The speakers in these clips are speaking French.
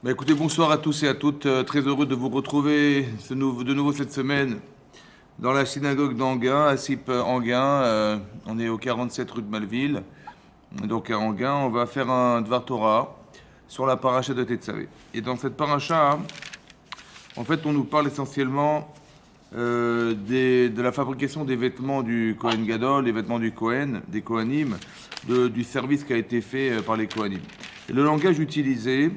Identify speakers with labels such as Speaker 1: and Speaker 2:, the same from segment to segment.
Speaker 1: Bah, écoutez, bonsoir à tous et à toutes. Très heureux de vous retrouver de nouveau cette semaine dans la synagogue d'Anguin, à Sip Anguin. On est au 47 rue de Malville. Donc à Anguin, on va faire un Dvar Torah sur la paracha de Tetzavé. Et dans cette paracha, en fait, on nous parle essentiellement de la fabrication des vêtements du Kohen Gadol, des vêtements du Kohen, des Kohanim, du service qui a été fait par les Kohanim. Et le langage utilisé,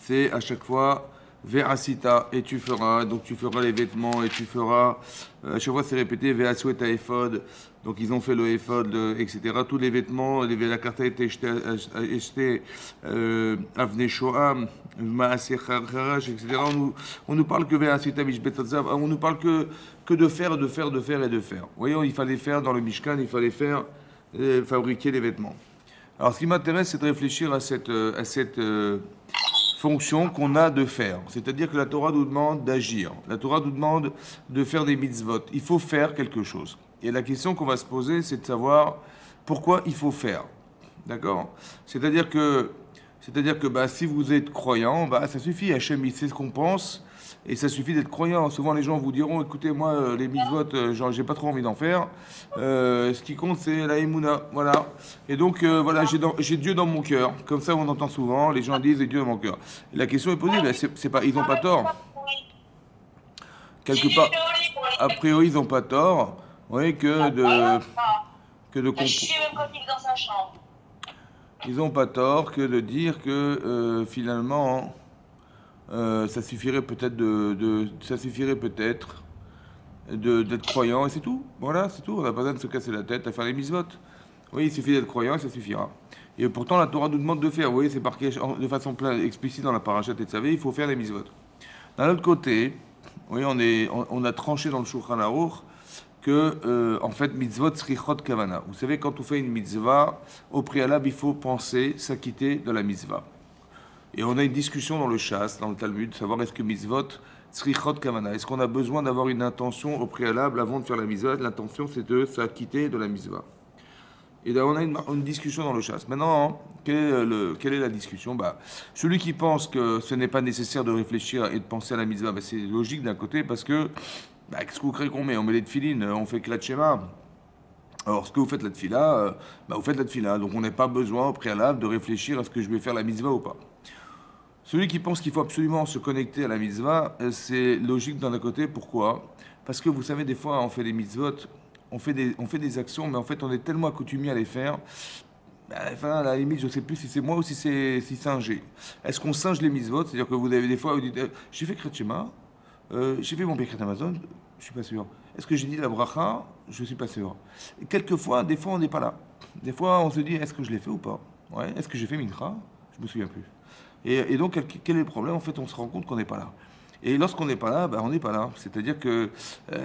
Speaker 1: c'est à chaque fois Ve'asita, et tu feras, donc tu feras les vêtements, et tu feras, à chaque fois c'est répété, Ve'asueta ephod, donc ils ont fait le ephod, etc. Tous les vêtements, les Ve'lakarta étaient achetés, Avne Shoam, Maaseh Charash, etc. On nous parle que Ve'asita Mishbetzav, on nous parle que de faire, de faire, de faire et de faire. Vous voyez, il fallait faire dans le Mishkan, il fallait faire, fabriquer les vêtements. Alors ce qui m'intéresse, c'est de réfléchir à cette fonction qu'on a de faire. C'est-à-dire que la Torah nous demande d'agir. La Torah nous demande de faire des mitzvot. Il faut faire quelque chose. Et la question qu'on va se poser, c'est de savoir pourquoi il faut faire. D'accord? C'est-à-dire que bah, si vous êtes croyant, bah, ça suffit. Hachem, il sait ce qu'on pense. Et ça suffit d'être croyant. Souvent, les gens vous diront, écoutez, moi, les mitzvot, genre, j'ai pas trop envie d'en faire. Ce qui compte, c'est la émouna. Voilà. Et donc, voilà, j'ai Dieu dans mon cœur. Comme ça, on entend souvent, les gens disent, j'ai Dieu dans mon cœur. Et la question est posée, ben, c'est pas, ils n'ont pas tort. Quelque part, a priori, ils n'ont pas tort. Oui, que de ils n'ont pas tort que de dire que finalement, ça suffirait peut-être ça suffirait peut-être d'être croyant et c'est tout. Voilà, c'est tout. On n'a pas besoin de se casser la tête à faire les mitzvot. Oui, il suffit d'être croyant et ça suffira. Et pourtant, la Torah nous demande de faire. Vous voyez, c'est marqué de façon explicite dans la parashat et il faut faire les mitzvot. D'un autre côté, oui, on a tranché dans le Shulchan Aruch que, en fait, mitzvot srichot kavana. Vous savez, quand on fait une mitzvah, au préalable, il faut penser s'acquitter de la mitzvah. Et on a une discussion dans le Shas, dans le Talmud, savoir est-ce que mitzvot srichot kavana, est-ce qu'on a besoin d'avoir une intention au préalable avant de faire la mitzvah? L'intention, c'est de s'acquitter de la mitzvah. Et là, on a une discussion dans le chasse. Maintenant, quelle est la discussion? Bah, celui qui pense que ce n'est pas nécessaire de réfléchir et de penser à la mitzvah, bah, c'est logique d'un côté parce que, bah, qu'est-ce que vous croyez qu'on met? On met les tefilines, on fait que la tchema. Alors, ce que vous faites la tefila, bah, vous faites la tefila. Donc, on n'a pas besoin au préalable de réfléchir à ce que je vais faire la mitzvah ou pas. Celui qui pense qu'il faut absolument se connecter à la mitzvah, c'est logique d'un côté. Pourquoi? Parce que vous savez, des fois, on fait des mitzvot, on fait des actions, mais en fait, on est tellement accoutumé à les faire. Bah, enfin, à la limite, je ne sais plus si c'est moi ou si c'est un G. Est-ce qu'on singe les mitzvot? C'est-à-dire que vous avez des fois, vous dites, j'ai fait Kretschema, j'ai fait mon Birkat Amazon, je suis pas sûr. Est-ce que j'ai dit la bracha? Je suis pas sûr. Et quelquefois, des fois, on n'est pas là. Des fois, on se dit, est-ce que je l'ai fait ou pas? Ouais. Est-ce que j'ai fait Mincha? Je me souviens plus. Et donc, quel est le problème? En fait, on se rend compte qu'on n'est pas là. Et lorsqu'on n'est pas là, ben, on n'est pas là. C'est-à-dire que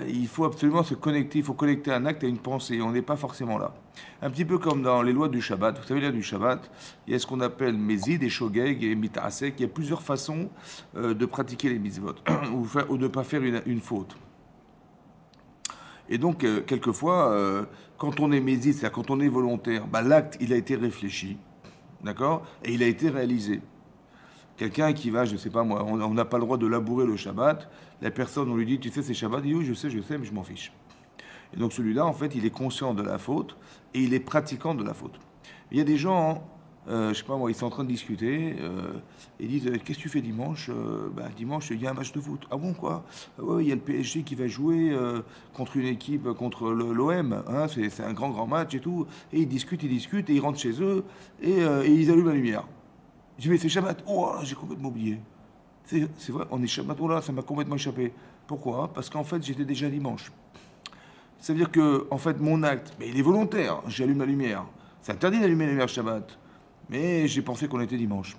Speaker 1: il faut absolument se connecter, il faut connecter un acte à une pensée. On n'est pas forcément là. Un petit peu comme dans les lois du Shabbat. Vous savez, les lois du Shabbat, il y a ce qu'on appelle Mézid et Shogeg et Mitasek. Il y a plusieurs façons de pratiquer les mitzvot ou de ne pas faire une faute. Et donc, quelquefois, quand on est Mézid, c'est-à-dire quand on est volontaire, ben, l'acte, il a été réfléchi. D'accord? Et il a été réalisé. Quelqu'un qui va, je ne sais pas moi, on n'a pas le droit de labourer le Shabbat. La personne, on lui dit, tu sais, c'est Shabbat. Il dit, oui, je sais, mais je m'en fiche. Et donc celui-là, en fait, il est conscient de la faute et il est pratiquant de la faute. Il y a des gens, je sais pas moi, ils sont en train de discuter et disent, qu'est-ce que tu fais dimanche? Bah, dimanche, il y a un match de foot. Ah bon, quoi? Ah ouais, il y a le PSG qui va jouer contre une équipe, contre l'OM. Hein, c'est un grand, grand match et tout. Et ils discutent, et ils rentrent chez eux et ils allument la lumière. Je dis, mais c'est Shabbat. Oh, j'ai complètement oublié. C'est vrai, on est Shabbat. Oh là, ça m'a complètement échappé. Pourquoi? Parce qu'en fait, j'étais déjà dimanche. Ça veut dire que, en fait, mon acte, mais il est volontaire. J'allume la lumière. C'est interdit d'allumer la lumière Shabbat. Mais j'ai pensé qu'on était dimanche.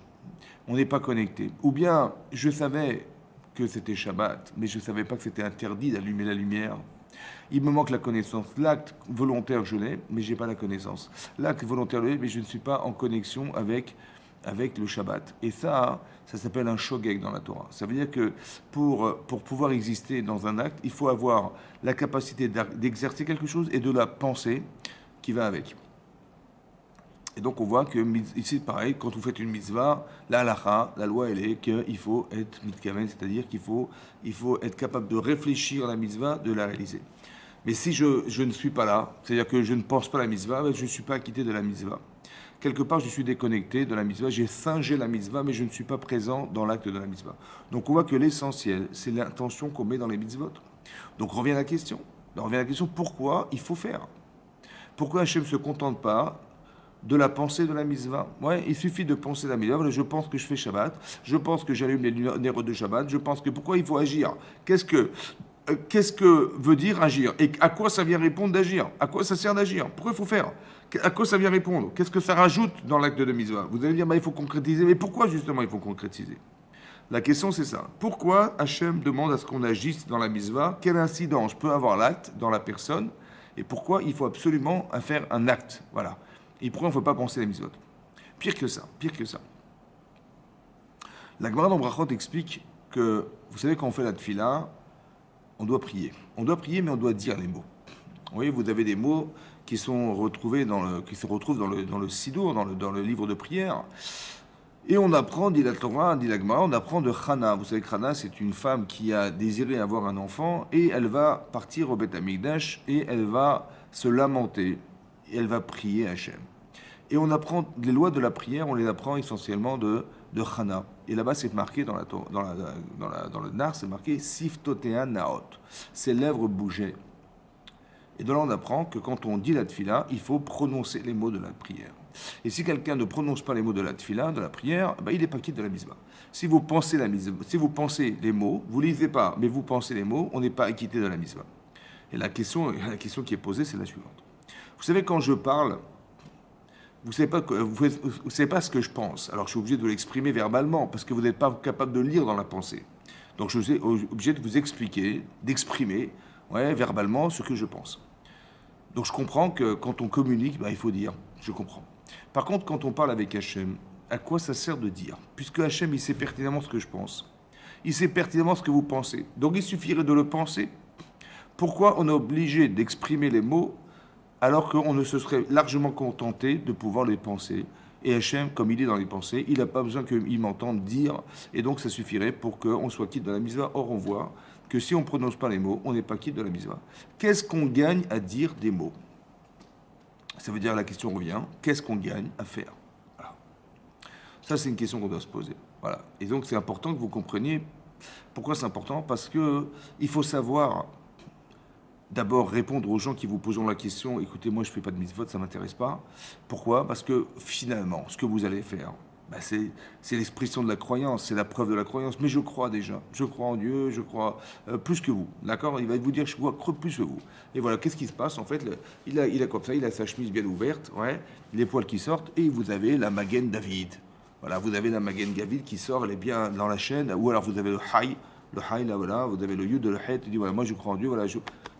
Speaker 1: On n'est pas connecté. Ou bien, je savais que c'était Shabbat, mais je ne savais pas que c'était interdit d'allumer la lumière. Il me manque la connaissance. L'acte volontaire, je l'ai, mais je n'ai pas la connaissance. L'acte volontaire, je l'ai, mais je ne suis pas en connexion avec le Shabbat. Et ça s'appelle un shogeg dans la Torah. Ça veut dire que pour pouvoir exister dans un acte, il faut avoir la capacité d'exercer quelque chose et de la pensée qui va avec. Et donc on voit que ici pareil, quand vous faites une mitzvah, la halacha, la loi elle est qu'il faut être mitkaven, c'est-à-dire il faut être capable de réfléchir à la mitzvah, de la réaliser. Mais si je ne suis pas là, c'est-à-dire que je ne pense pas à la mitzvah, ben je ne suis pas acquitté de la mitzvah. Quelque part, je suis déconnecté de la mitzvah, j'ai singé la mitzvah, mais je ne suis pas présent dans l'acte de la mitzvah. Donc on voit que l'essentiel, c'est l'intention qu'on met dans les mitzvot. Donc revient à la question. Revient à la question, pourquoi il faut faire? Pourquoi Hachem ne se contente pas de la pensée de la mitzvah? Ouais, il suffit de penser la mitzvah. Voilà, je pense que je fais Shabbat, je pense que j'allume les lumières de Shabbat, je pense que pourquoi il faut agir? Qu'est-ce que veut dire agir? Et à quoi ça vient répondre d'agir? À quoi ça sert d'agir? Pourquoi il faut faire? À quoi ça vient répondre? Qu'est-ce que ça rajoute dans l'acte de mitzvah? Vous allez dire, bah, il faut concrétiser. Mais pourquoi justement il faut concrétiser? La question c'est ça. Pourquoi Hachem demande à ce qu'on agisse dans la mitzvah? Quelle incidence peut avoir l'acte dans la personne? Et pourquoi il faut absolument faire un acte? Voilà. Et pourquoi on ne peut pas penser la mitzvot? Pire que ça, pire que ça. La Gemara dans Brachot explique que, vous savez, quand on fait la tefila, on doit prier. On doit prier, mais on doit dire les mots. Vous voyez, vous avez des mots qui sont retrouvés qui se retrouvent dans le Sidour, dans le livre de prière. Et on apprend, dit la Torah, dit la Gemara, on apprend de Chana. Vous savez que Chana, c'est une femme qui a désiré avoir un enfant et elle va partir au Beth Amikdash et elle va se lamenter et elle va prier Hachem. Et on apprend les lois de la prière, on les apprend essentiellement de Chana. Et là-bas, c'est marqué dans le Nar, c'est marqué Siftotea Naot. Ses lèvres bougeaient. Et de là, on apprend que quand on dit la tefila, il faut prononcer les mots de la prière. Et si quelqu'un ne prononce pas les mots de la tefila, de la prière, ben, il n'est pas quitte de la mitzvah. Si vous pensez si vous pensez les mots, vous ne lisez pas, mais vous pensez les mots, on n'est pas acquitté de la mitzvah. Et la question qui est posée, c'est la suivante. Vous savez, quand je parle, vous ne savez pas ce que je pense. Alors je suis obligé de l'exprimer verbalement, parce que vous n'êtes pas capable de lire dans la pensée. Donc je suis obligé de vous expliquer, d'exprimer verbalement ce que je pense. Donc je comprends que quand on communique, ben, il faut dire, je comprends. Par contre, quand on parle avec Hachem, à quoi ça sert de dire? Puisque Hachem, il sait pertinemment ce que je pense. Il sait pertinemment ce que vous pensez. Donc il suffirait de le penser. Pourquoi on est obligé d'exprimer les mots alors qu'on ne se serait largement contenté de pouvoir les penser? Et Hachem, comme il est dans les pensées, il n'a pas besoin qu'il m'entende dire, et donc ça suffirait pour qu'on soit quitte de la mitzvah. Or, on voit que si on ne prononce pas les mots, on n'est pas quitte de la mitzvah. Qu'est-ce qu'on gagne à dire des mots? Ça veut dire, la question revient, qu'est-ce qu'on gagne à faire? Voilà. Ça, c'est une question qu'on doit se poser. Voilà. Et donc, c'est important que vous compreniez. Pourquoi c'est important? Parce que il faut savoir d'abord répondre aux gens qui vous poseront la question, écoutez, moi je ne fais pas de mitzvot, ça ne m'intéresse pas. Pourquoi? Parce que finalement, ce que vous allez faire, bah c'est l'expression de la croyance, c'est la preuve de la croyance. Mais je crois déjà, je crois en Dieu, je crois plus que vous. D'accord? Il va vous dire, je crois plus que vous. Et voilà, qu'est-ce qui se passe? En fait, il a comme ça, il a sa chemise bien ouverte, ouais, les poils qui sortent, et vous avez la Magen David. Voilà, vous avez la Magen David qui sort, elle est bien dans la chaîne, ou alors vous avez le Haï. Le Haï, là, voilà, vous avez le Yud de le Het, il dit, voilà, moi je crois en Dieu, voilà,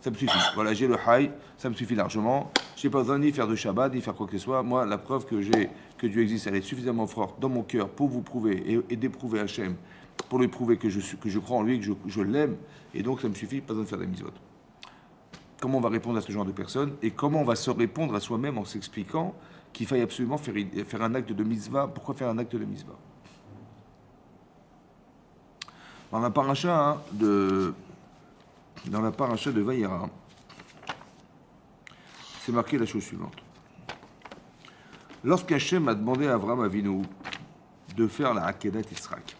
Speaker 1: ça me suffit. Voilà, j'ai le Haï, ça me suffit largement. Je n'ai pas besoin ni faire de Shabbat, ni faire quoi que ce soit. Moi, la preuve que que Dieu existe, elle est suffisamment forte dans mon cœur pour vous prouver et d'éprouver Hachem, pour lui prouver que je crois en lui, que je l'aime. Et donc, ça me suffit, pas besoin de faire des mitzvot. Comment on va répondre à ce genre de personnes et comment on va se répondre à soi-même en s'expliquant qu'il faille absolument faire un acte de mitzvah. Pourquoi faire un acte de mitzvah? Dans la paracha de Vayera, c'est marqué la chose suivante. Lorsqu'Hachem a demandé à Abraham Avinu de faire la Akedat Yitzhak,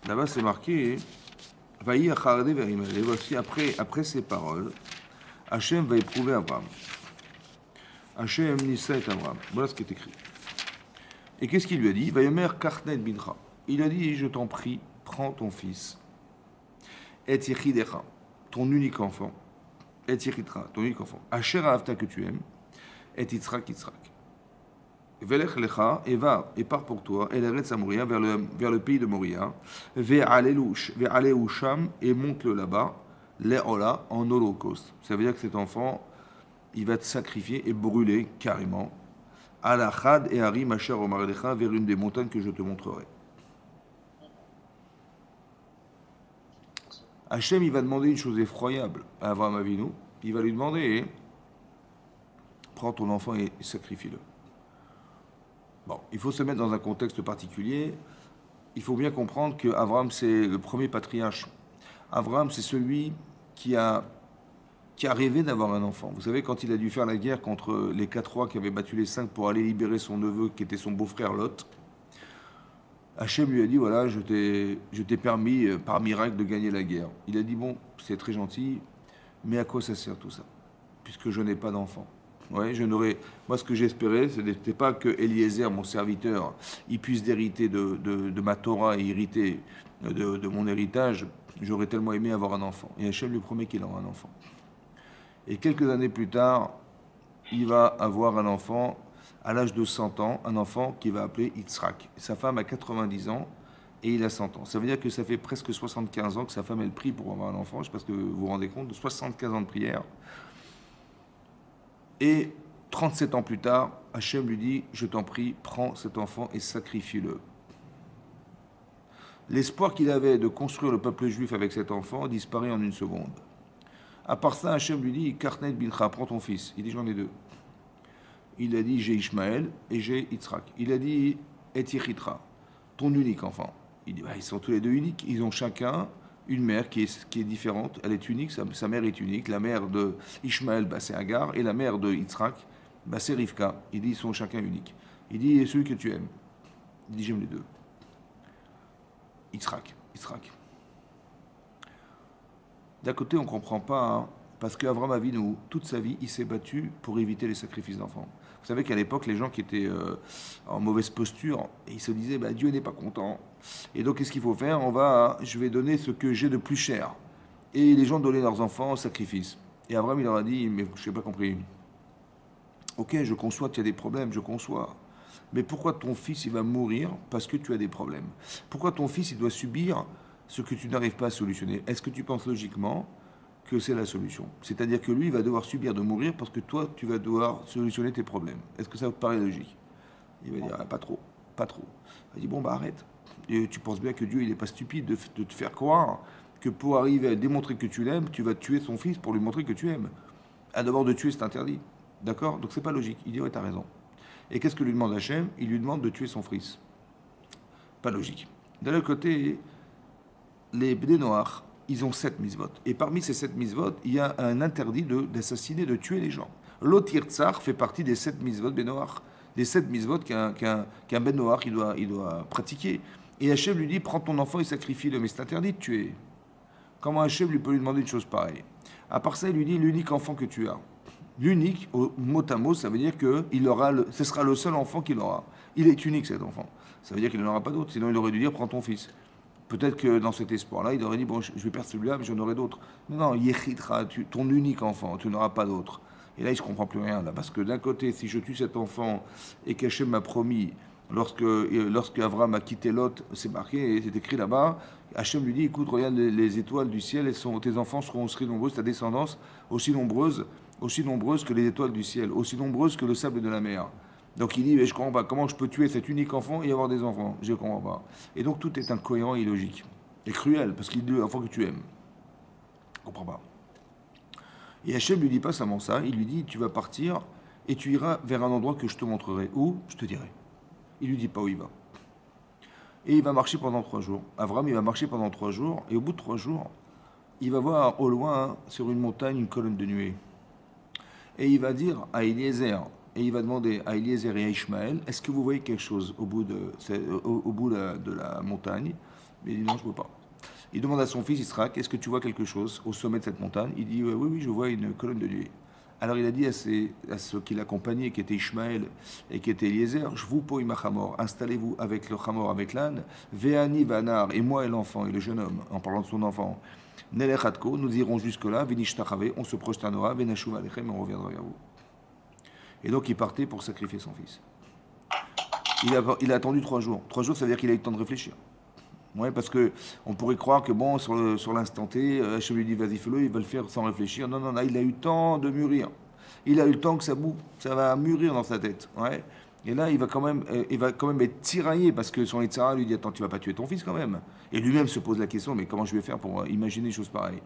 Speaker 1: là-bas c'est marqué Vayi acharde verimel. Et voici après ces paroles, Hachem va éprouver Abraham. Hachem nissa et Abraham. Voilà ce qui est écrit. Et qu'est-ce qu'il lui a dit? Vayomer karnet bincha. Il a dit, je t'en prie, prends ton fils, et yichidecha, ton unique enfant, et yichitra, ton unique enfant, asher ahavta que tu aimes, et Yitzhak, velech lecha, et va, et pars pour toi, et l'Eretz Moria, vers le pays de Moria, ve'aleu sham, et monte-le là-bas, le'ola, en holocauste. Ça veut dire que cet enfant, il va te sacrifier et brûler carrément, à la chad et harim asher omarlecha, vers une des montagnes que je te montrerai. Hachem, il va demander une chose effroyable à Abraham Avinu. Il va lui demander, prends ton enfant et sacrifie-le. Bon, il faut se mettre dans un contexte particulier. Il faut bien comprendre que Abraham, c'est le premier patriarche. Abraham, c'est celui qui a, qui a rêvé d'avoir un enfant. Vous savez, quand il a dû faire la guerre contre les 4 rois qui avaient battu les 5 pour aller libérer son neveu, qui était son beau-frère Lot, Hachem lui a dit, voilà, je t'ai permis, par miracle, de gagner la guerre. Il a dit, bon, c'est très gentil, mais à quoi ça sert tout ça? Puisque je n'ai pas d'enfant. Ouais, je n'aurais. Moi, ce que j'espérais, ce n'était pas que Eliezer, mon serviteur, il puisse hériter de ma Torah et hériter de mon héritage. J'aurais tellement aimé avoir un enfant. Et Hachem lui promet qu'il aura un enfant. Et quelques années plus tard, il va avoir un enfant à l'âge de 100 ans, un enfant qu'il va appeler Yitzhak. Sa femme a 90 ans et il a 100 ans. Ça veut dire que ça fait presque 75 ans que sa femme elle prie pour avoir un enfant. Je ne sais pas ce que vous vous rendez compte, de 75 ans de prière. Et 37 ans plus tard, Hachem lui dit, je t'en prie, prends cet enfant et sacrifie-le. L'espoir qu'il avait de construire le peuple juif avec cet enfant disparaît en une seconde. À part ça, Hachem lui dit, Karnet Bilcha, prends ton fils. Il dit, j'en ai 2. Il a dit, j'ai Ishmaël et j'ai Yitzhak. Il a dit, et Yichitra, ton unique enfant. Il dit, bah, ils sont tous les 2 uniques. Ils ont chacun une mère qui est différente. Elle est unique, sa mère est unique. La mère de Ishmaël, bah, c'est Agar. Et la mère de Yitzhak, bah, c'est Rivka. Il dit, ils sont chacun uniques. Il dit, celui que tu aimes. Il dit, j'aime les 2. Yitzhak. D'un côté, on ne comprend pas, hein, parce qu'Avraham Avinu, toute sa vie, il s'est battu pour éviter les sacrifices d'enfants. Vous savez qu'à l'époque, les gens qui étaient en mauvaise posture, ils se disaient, bah, Dieu n'est pas content. Et donc, qu'est-ce qu'il faut faire? Je vais donner ce que j'ai de plus cher. Et les gens donnaient leurs enfants en sacrifice. Et Abraham, il leur a dit, mais je n'ai pas compris. Ok, je conçois qu'il y a des problèmes, je conçois. Mais pourquoi ton fils, il va mourir parce que tu as des problèmes? Pourquoi ton fils, il doit subir ce que tu n'arrives pas à solutionner? Est-ce que tu penses logiquement que c'est la solution? C'est-à-dire que lui, il va devoir subir de mourir parce que toi, tu vas devoir solutionner tes problèmes. Est-ce que ça vous paraît logique? Il va dire, ah, pas trop. Il dit, bon, bah arrête. Et tu penses bien que Dieu, il n'est pas stupide de te faire croire que pour arriver à démontrer que tu l'aimes, tu vas tuer son fils pour lui montrer que tu aimes. À d'abord de tuer, c'est interdit. D'accord? Donc c'est pas logique. Il dit, ouais, t'as raison. Et qu'est-ce que lui demande Hachem? Il lui demande de tuer son fils. Pas logique. D'un autre côté, les Bnei Noach, ils ont 7 mitzvot. Et parmi ces 7 mitzvot, il y a un interdit d'assassiner, de tuer les gens. L'Otir Tsar fait partie des 7 mitzvot Bnei Noach. Des 7 mitzvot qu'un Bnei Noach il doit pratiquer. Et Hachem lui dit, prends ton enfant et sacrifie-le. Mais c'est interdit de tuer. Comment Hachem lui peut lui demander une chose pareille? À part ça, il lui dit, l'unique enfant que tu as. L'unique, au mot à mot, ça veut dire que ce sera le seul enfant qu'il aura. Il est unique, cet enfant. Ça veut dire qu'il n'en aura pas d'autre. Sinon, il aurait dû dire, prends ton fils. Peut-être que dans cet espoir-là, il aurait dit, bon, je vais perdre celui-là, mais j'en aurai d'autres. Non, Yechidra, ton unique enfant, tu n'auras pas d'autre. Et là, il ne se comprend plus rien, là. Parce que d'un côté, si je tue cet enfant et qu'Hachem m'a promis, lorsque Avram a quitté Lot, c'est marqué, c'est écrit là-bas, Hachem lui dit, écoute, regarde les étoiles du ciel, tes enfants seront aussi nombreux, ta descendance aussi nombreuse que les étoiles du ciel, aussi nombreuses que le sable de la mer. Donc il dit, mais je ne comprends pas, comment je peux tuer cet unique enfant et avoir des enfants? Je ne comprends pas. Et donc tout est incohérent et illogique. Et cruel, parce qu'il dit l'enfant que tu aimes. Je ne comprends pas. Et Hachem ne lui dit pas seulement ça, il lui dit, tu vas partir et tu iras vers un endroit que je te montrerai. Où? Je te dirai. Il ne lui dit pas où il va. Et il va marcher pendant 3 jours. Avram, il va marcher pendant 3 jours, et au bout de 3 jours, il va voir au loin, sur une montagne, une colonne de nuée. Et il va dire à Eliezer, et il va demander à Eliezer et à Ishmaël, est-ce que vous voyez quelque chose au bout de la montagne? Mais il dit non, je ne vois pas. Il demande à son fils Israël, est-ce que tu vois quelque chose au sommet de cette montagne? Il dit, oui, je vois une colonne de nuée. Alors il a dit à ceux qui l'accompagnaient, qui étaient Ishmaël et qui étaient Eliezer, je vous pose ma chamor, installez-vous avec le chamor, avec l'âne, Veani Vanar, et moi et l'enfant, et le jeune homme, en parlant de son enfant, Nelechatko, nous irons jusque-là, Vinishtachave, on se prosternera, Venashum Alechem, et on reviendra vers vous. Et donc il partait pour sacrifier son fils. Il a attendu 3 jours. 3 jours, ça veut dire qu'il a eu le temps de réfléchir. Ouais, parce que on pourrait croire que bon, sur l'instant T, Hachem lui dit vas-y fais-le, il va le faire sans réfléchir. Non, là, il a eu le temps de mûrir. Il a eu le temps que ça va mûrir dans sa tête. Ouais. Et là, il va quand même être tiraillé parce que son Yitzhara lui dit attends, tu vas pas tuer ton fils quand même. Et lui-même se pose la question mais comment je vais faire pour imaginer une chose pareille?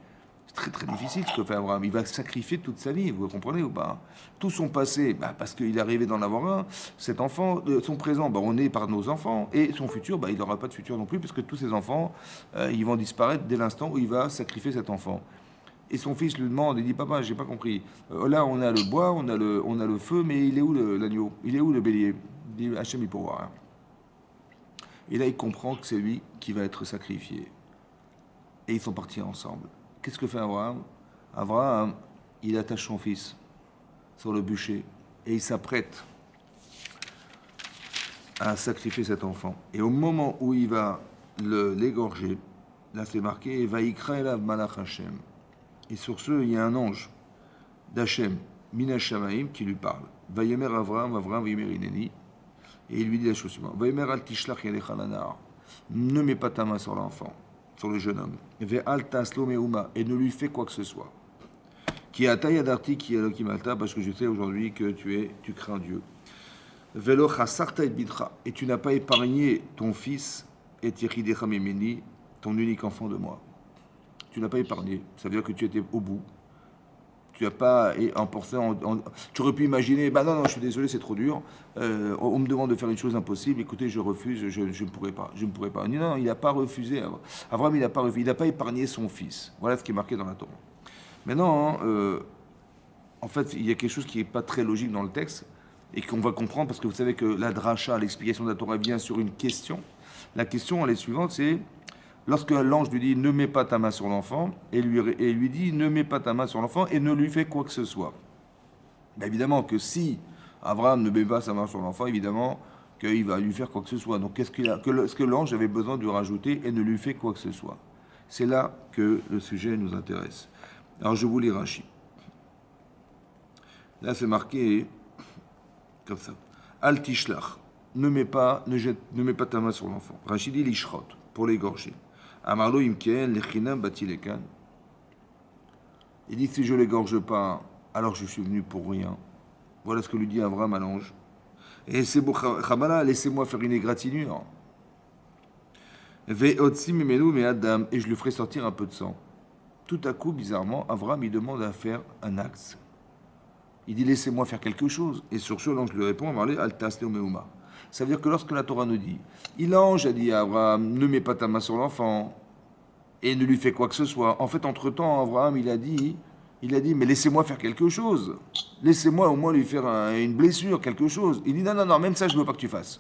Speaker 1: C'est très très difficile ce que fait Abraham. Il va sacrifier toute sa vie, vous comprenez ou pas? Tout son passé, parce qu'il est arrivé d'en avoir un, cet enfant, son présent, on est par nos enfants, et son futur, il n'aura pas de futur non plus, parce que tous ses enfants, ils vont disparaître dès l'instant où il va sacrifier cet enfant. Et son fils lui demande, il dit, papa, j'ai pas compris. Là, on a le bois, on a le feu, mais il est où l'agneau? Il est où le bélier? Il dit, Hachem, il pourra rien. Et là, il comprend que c'est lui qui va être sacrifié. Et ils sont partis ensemble. Qu'est-ce que fait Abraham? Abraham, il attache son fils sur le bûcher et il s'apprête à sacrifier cet enfant. Et au moment où il va l'égorger, là c'est marqué, Vaïkra elav malach Hashem. Et sur ce, il y a un ange d'Hachem, Minash Shamaim, qui lui parle. Vayemer Avraham, Avraham Vayemer Ineni. Et il lui dit la chose suivante. Vayemer al tishlach yalecha lanar. Ne mets pas ta main sur l'enfant, sur le jeune homme. Ve al taslo meuma. Et ne lui fais quoi que ce soit. Qui a tayadarti, qui a malta, parce que je sais aujourd'hui que tu crains Dieu. Velo chasarta et bidra. Et tu n'as pas épargné ton fils, et tiridecha mimeni, ton unique enfant de moi. Tu n'as pas épargné. Ça veut dire que tu étais au bout. Tu n'as pas emporté tu aurais pu imaginer, non, je suis désolé, c'est trop dur. On me demande de faire une chose impossible. Écoutez, je refuse, je ne pourrai pas. Je ne pourrai pas. Non, il n'a pas refusé. Abraham, il n'a pas refusé. Il n'a pas épargné son fils. Voilà ce qui est marqué dans la Torah. Maintenant, en fait, il y a quelque chose qui n'est pas très logique dans le texte et qu'on va comprendre parce que vous savez que la dracha, l'explication de la Torah vient sur une question. La question, elle est suivante, c'est lorsque l'ange lui dit « ne mets pas ta main sur l'enfant » et lui dit « ne mets pas ta main sur l'enfant et ne lui fais quoi que ce soit ». Évidemment que si Abraham ne met pas sa main sur l'enfant, évidemment qu'il va lui faire quoi que ce soit. Donc qu'est-ce que l'ange avait besoin de rajouter et ne lui fait quoi que ce soit? C'est là que le sujet nous intéresse. Alors je vous lis Rashi. Là c'est marqué comme ça. Al tishlach. Ne mets pas ta main sur l'enfant. Rashi dit lishrot, pour l'égorger. Amarlo imken lechinam batilekan. Il dit si je l'égorge pas, alors je suis venu pour rien. Voilà ce que lui dit Abraham à l'ange. Et c'est beau Chabala, laissez-moi faire une égratignure. Ve'otsi mimenu me adam, et je lui ferai sortir un peu de sang. Tout à coup, bizarrement, Abraham il demande à faire un acte. Il dit laissez-moi faire quelque chose. Et sur ce, l'ange lui répond Altas Meuma. Ça veut dire que lorsque la Torah nous dit, l'ange a dit à Abraham ne mets pas ta main sur l'enfant et ne lui fais quoi que ce soit. En fait, entre-temps, Abraham il a dit mais laissez-moi faire quelque chose. Laissez-moi au moins lui faire une blessure, quelque chose. Il dit non, même ça je ne veux pas que tu fasses.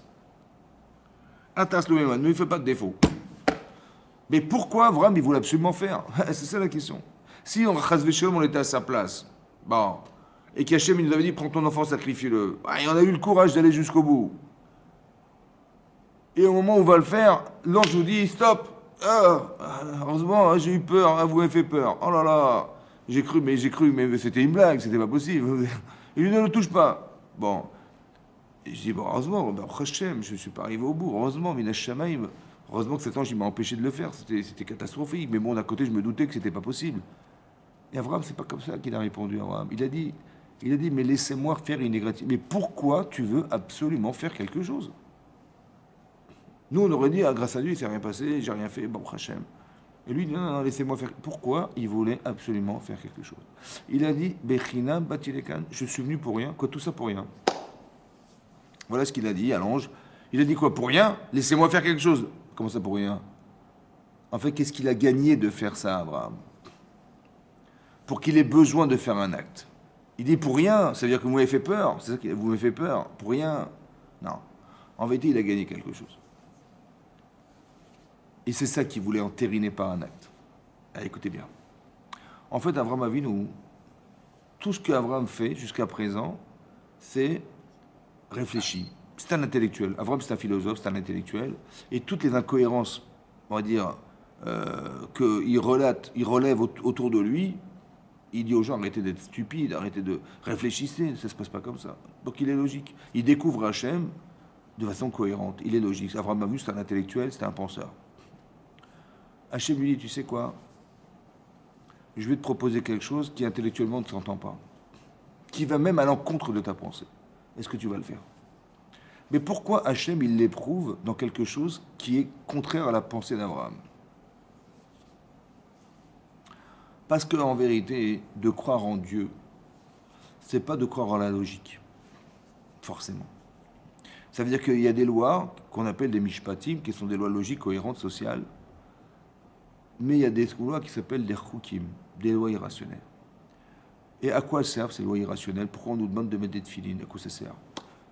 Speaker 1: Altas Meuma, ne lui fais pas de défaut. Mais pourquoi Abraham il voulait absolument faire? C'est ça la question. Si on était à sa place, et qu'Hachem il nous avait dit prends ton enfant, sacrifie-le. Et on a eu le courage d'aller jusqu'au bout. Et au moment où on va le faire, l'ange nous dit stop. Heureusement, j'ai eu peur, vous m'avez fait peur. Oh là là, j'ai cru, mais c'était une blague, c'était pas possible. Il ne le touche pas. Bon. Et je dis heureusement, Hachem, je ne suis pas arrivé au bout. Heureusement, Minash Shamaim. Heureusement que cet ange il m'a empêché de le faire. C'était catastrophique. Mais bon, d'un côté, je me doutais que c'était pas possible. Et Abraham, c'est pas comme ça qu'il a répondu. Abraham. Il a dit, mais laissez-moi faire une égratignure. Mais pourquoi tu veux absolument faire quelque chose? Nous, on aurait dit, grâce à lui, il s'est rien passé, j'ai rien fait, Hachem. Et lui, non, laissez-moi faire. Pourquoi il voulait absolument faire quelque chose? Il a dit, Bechinam batilekan, je suis venu pour rien. Quoi, tout ça pour rien? Voilà ce qu'il a dit à l'ange. Il a dit quoi, pour rien? Laissez-moi faire quelque chose. Comment ça pour rien? En fait, qu'est-ce qu'il a gagné de faire ça, Abraham? Pour qu'il ait besoin de faire un acte. Il dit pour rien, ça veut dire que vous m'avez fait peur. C'est ça que vous m'avez fait peur. Pour rien. Non. En vérité, il a gagné quelque chose. Et c'est ça qu'il voulait entériner par un acte. Écoutez bien. En fait, Abraham Avinu, tout ce qu'Abraham fait jusqu'à présent, c'est réfléchir. C'est un intellectuel. Abraham, c'est un philosophe, c'est un intellectuel. Et toutes les incohérences, on va dire, qu'il relève autour de lui, il dit aux gens arrêtez d'être stupides, arrêtez de réfléchir, ça ne se passe pas comme ça. Donc il est logique. Il découvre Hachem de façon cohérente. Il est logique. Abraham Avinu, c'est un intellectuel, c'est un penseur. Hachem lui dit, tu sais quoi? Je vais te proposer quelque chose qui intellectuellement ne s'entend pas, qui va même à l'encontre de ta pensée. Est-ce que tu vas le faire? Mais pourquoi Hachem, il l'éprouve dans quelque chose qui est contraire à la pensée d'Abraham? Parce qu'en vérité, de croire en Dieu, c'est pas de croire en la logique, forcément. Ça veut dire qu'il y a des lois qu'on appelle des mishpatim, qui sont des lois logiques, cohérentes, sociales, mais il y a des lois qui s'appellent des chukim, des lois irrationnelles. Et à quoi servent ces lois irrationnelles? Pourquoi on nous demande de mettre des tefilines? À quoi ça sert?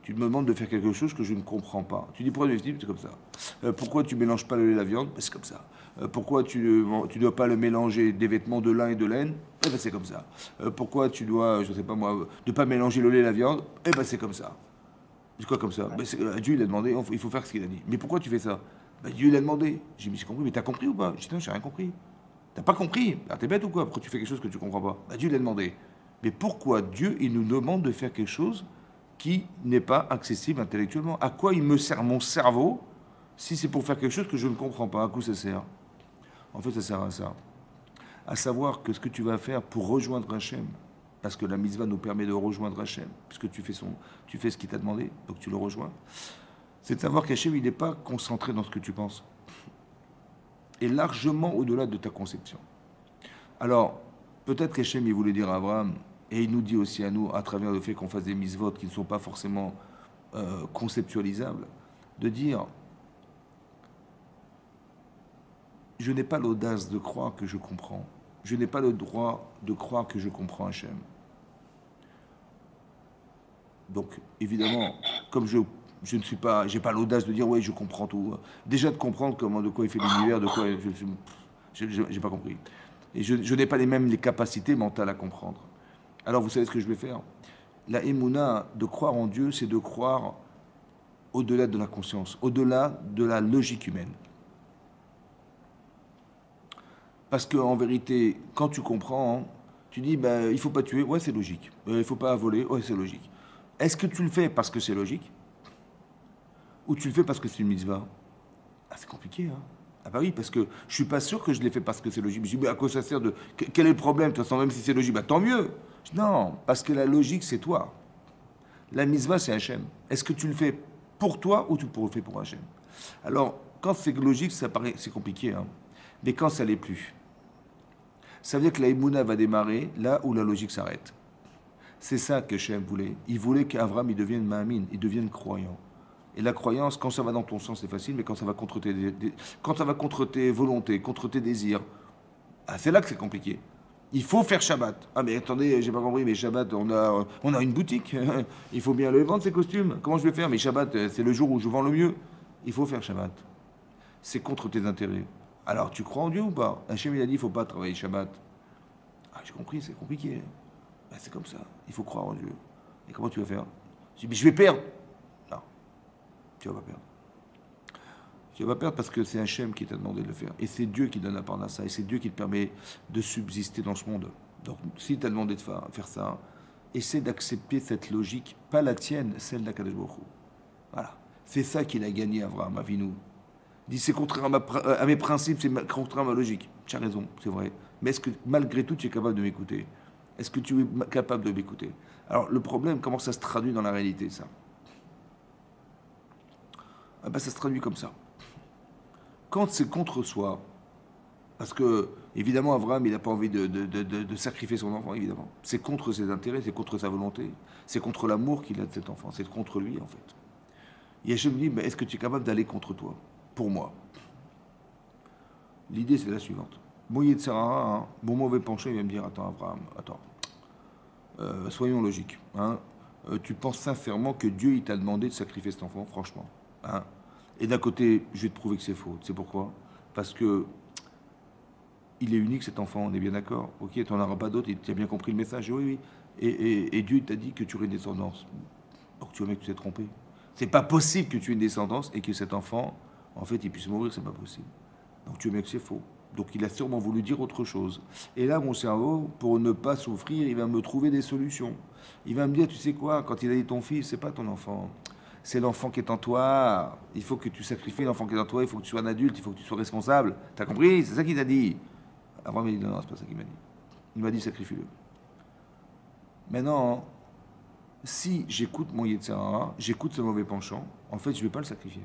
Speaker 1: Tu me demandes de faire quelque chose que je ne comprends pas. Tu dis pourquoi tu es c'est comme ça. Pourquoi tu mélanges pas le lait et la viande? Ben, c'est comme ça. Pourquoi tu ne dois pas le mélanger des vêtements de lin et de laine? Eh ben c'est comme ça. Pourquoi tu dois, je sais pas moi, de pas mélanger le lait et la viande? Eh ben c'est comme ça. C'est quoi comme ça? Ben, Dieu il a demandé, il faut faire ce qu'il a dit. Mais pourquoi tu fais ça? Ben, Dieu il a demandé. J'ai dit, j'ai compris, mais t'as compris ou pas? J'ai dit non, j'ai rien compris. T'as pas compris? Alors t'es bête ou quoi? Pourquoi tu fais quelque chose que tu comprends pas? Ben, Dieu il a demandé. Mais pourquoi Dieu il nous demande de faire quelque chose qui n'est pas accessible intellectuellement? À quoi il me sert mon cerveau si c'est pour faire quelque chose que je ne comprends pas? À quoi ça sert? En fait, ça sert à ça. À savoir que ce que tu vas faire pour rejoindre Hachem, parce que la mitzvah nous permet de rejoindre Hachem, puisque tu fais ce qu'il t'a demandé, donc tu le rejoins, c'est de savoir qu'Hachem, il n'est pas concentré dans ce que tu penses, et largement au-delà de ta conception. Alors, peut-être qu'Hachem, il voulait dire à Abraham, et il nous dit aussi à nous, à travers le fait qu'on fasse des mitzvot qui ne sont pas forcément conceptualisables, de dire, je n'ai pas l'audace de croire que je comprends. Je n'ai pas le droit de croire que je comprends Hachem. Donc, évidemment, comme je ne suis pas, j'ai pas l'audace de dire, ouais, je comprends tout. Déjà de comprendre comment, de quoi il fait l'univers, de quoi, j'ai pas compris. Et je n'ai pas les capacités mentales à comprendre. Alors, vous savez ce que je vais faire? La émouna, de croire en Dieu, c'est de croire au-delà de la conscience, au-delà de la logique humaine. Parce qu'en vérité, quand tu comprends, tu dis, ben, il ne faut pas tuer, ouais, c'est logique. Il ne faut pas voler, ouais, c'est logique. Est-ce que tu le fais parce que c'est logique? Ou tu le fais parce que c'est une mitzvah? Ah, c'est compliqué, hein? Ah bah oui, parce que je suis pas sûr que je l'ai fait parce que c'est logique. Je dis, mais à quoi ça sert de... Quel est le problème? De toute façon, même si c'est logique, bah tant mieux. Non, parce que la logique, c'est toi. La mitzvah, c'est Hachem. Est-ce que tu le fais pour toi ou tu le fais pour Hachem? Alors, quand c'est logique, ça paraît, c'est compliqué, hein? Mais quand ça l'est plus, ça veut dire que la Emouna va démarrer là où la logique s'arrête. C'est ça que Hachem voulait. Il voulait qu'Avram il devienne Ma'amin, il devienne croyant. Et la croyance, quand ça va dans ton sens, c'est facile, mais quand ça va contre quand ça va contre tes volontés, contre tes désirs, ah, c'est là que c'est compliqué. Il faut faire Shabbat. Ah mais attendez, j'ai pas compris, mais Shabbat, on a une boutique. Il faut bien le vendre, ces costumes. Comment je vais faire? Mais Shabbat, c'est le jour où je vends le mieux. Il faut faire Shabbat. C'est contre tes intérêts. Alors, tu crois en Dieu ou pas? Hachem, il a dit, il ne faut pas travailler Shabbat. Ah, j'ai compris, c'est compliqué. Ben, c'est comme ça. Il faut croire en Dieu. Et comment tu vas faire? Je dis, mais je vais perdre. Non, tu vas pas perdre. Tu vas pas perdre parce que c'est Hachem qui t'a demandé de le faire. Et c'est Dieu qui donne la part à ça. Et c'est Dieu qui te permet de subsister dans ce monde. Donc, s'il t'a demandé de faire ça, essaie d'accepter cette logique, pas la tienne, celle d'Akadosh Baruch Hu. Voilà. C'est ça qu'il a gagné, Avraham Avinu. Il dit, c'est contraire à mes principes, c'est contraire à ma logique. Tu as raison, c'est vrai. Mais est-ce que malgré tout, tu es capable de m'écouter? Est-ce que tu es capable de m'écouter? Alors, le problème, comment ça se traduit dans la réalité, ça? Ah ben, ça se traduit comme ça. Quand c'est contre soi, parce que, évidemment, Abraham, il n'a pas envie de sacrifier son enfant, évidemment. C'est contre ses intérêts, c'est contre sa volonté, c'est contre l'amour qu'il a de cet enfant, c'est contre lui, en fait. Et Hachem me dit, ben, est-ce que tu es capable d'aller contre toi? Pour moi. L'idée, c'est la suivante. Mon Yetzirah, hein, mon mauvais penchant, il va me dire, attends, Abraham, attends. Soyons logiques. Hein. Tu penses sincèrement que Dieu, il t'a demandé de sacrifier cet enfant, franchement. Hein. Et d'un côté, je vais te prouver que c'est faux. Tu sais pourquoi? Parce que il est unique, cet enfant, on est bien d'accord. Ok, tu n'en auras pas d'autres, tu as bien compris le message. Oui, oui. Et Dieu t'a dit que tu aurais une descendance. Donc tu vois, mec, tu t'es trompé. C'est pas possible que tu aies une descendance et que cet enfant, en fait, il puisse mourir, c'est pas possible. Donc tu vois, mec, c'est faux. Donc il a sûrement voulu dire autre chose. Et là, mon cerveau, pour ne pas souffrir, il va me trouver des solutions. Il va me dire, tu sais quoi, quand il a dit ton fils, c'est pas ton enfant. C'est l'enfant qui est en toi. Il faut que tu sacrifies l'enfant qui est en toi. Il faut que tu sois un adulte. Il faut que tu sois responsable. T'as compris? C'est ça qu'il t'a dit. Avant, il m'a dit, non, c'est pas ça qu'il m'a dit. Il m'a dit, sacrifie-le. Maintenant, si j'écoute mon Yetzirah, j'écoute ce mauvais penchant, en fait, je ne vais pas le sacrifier.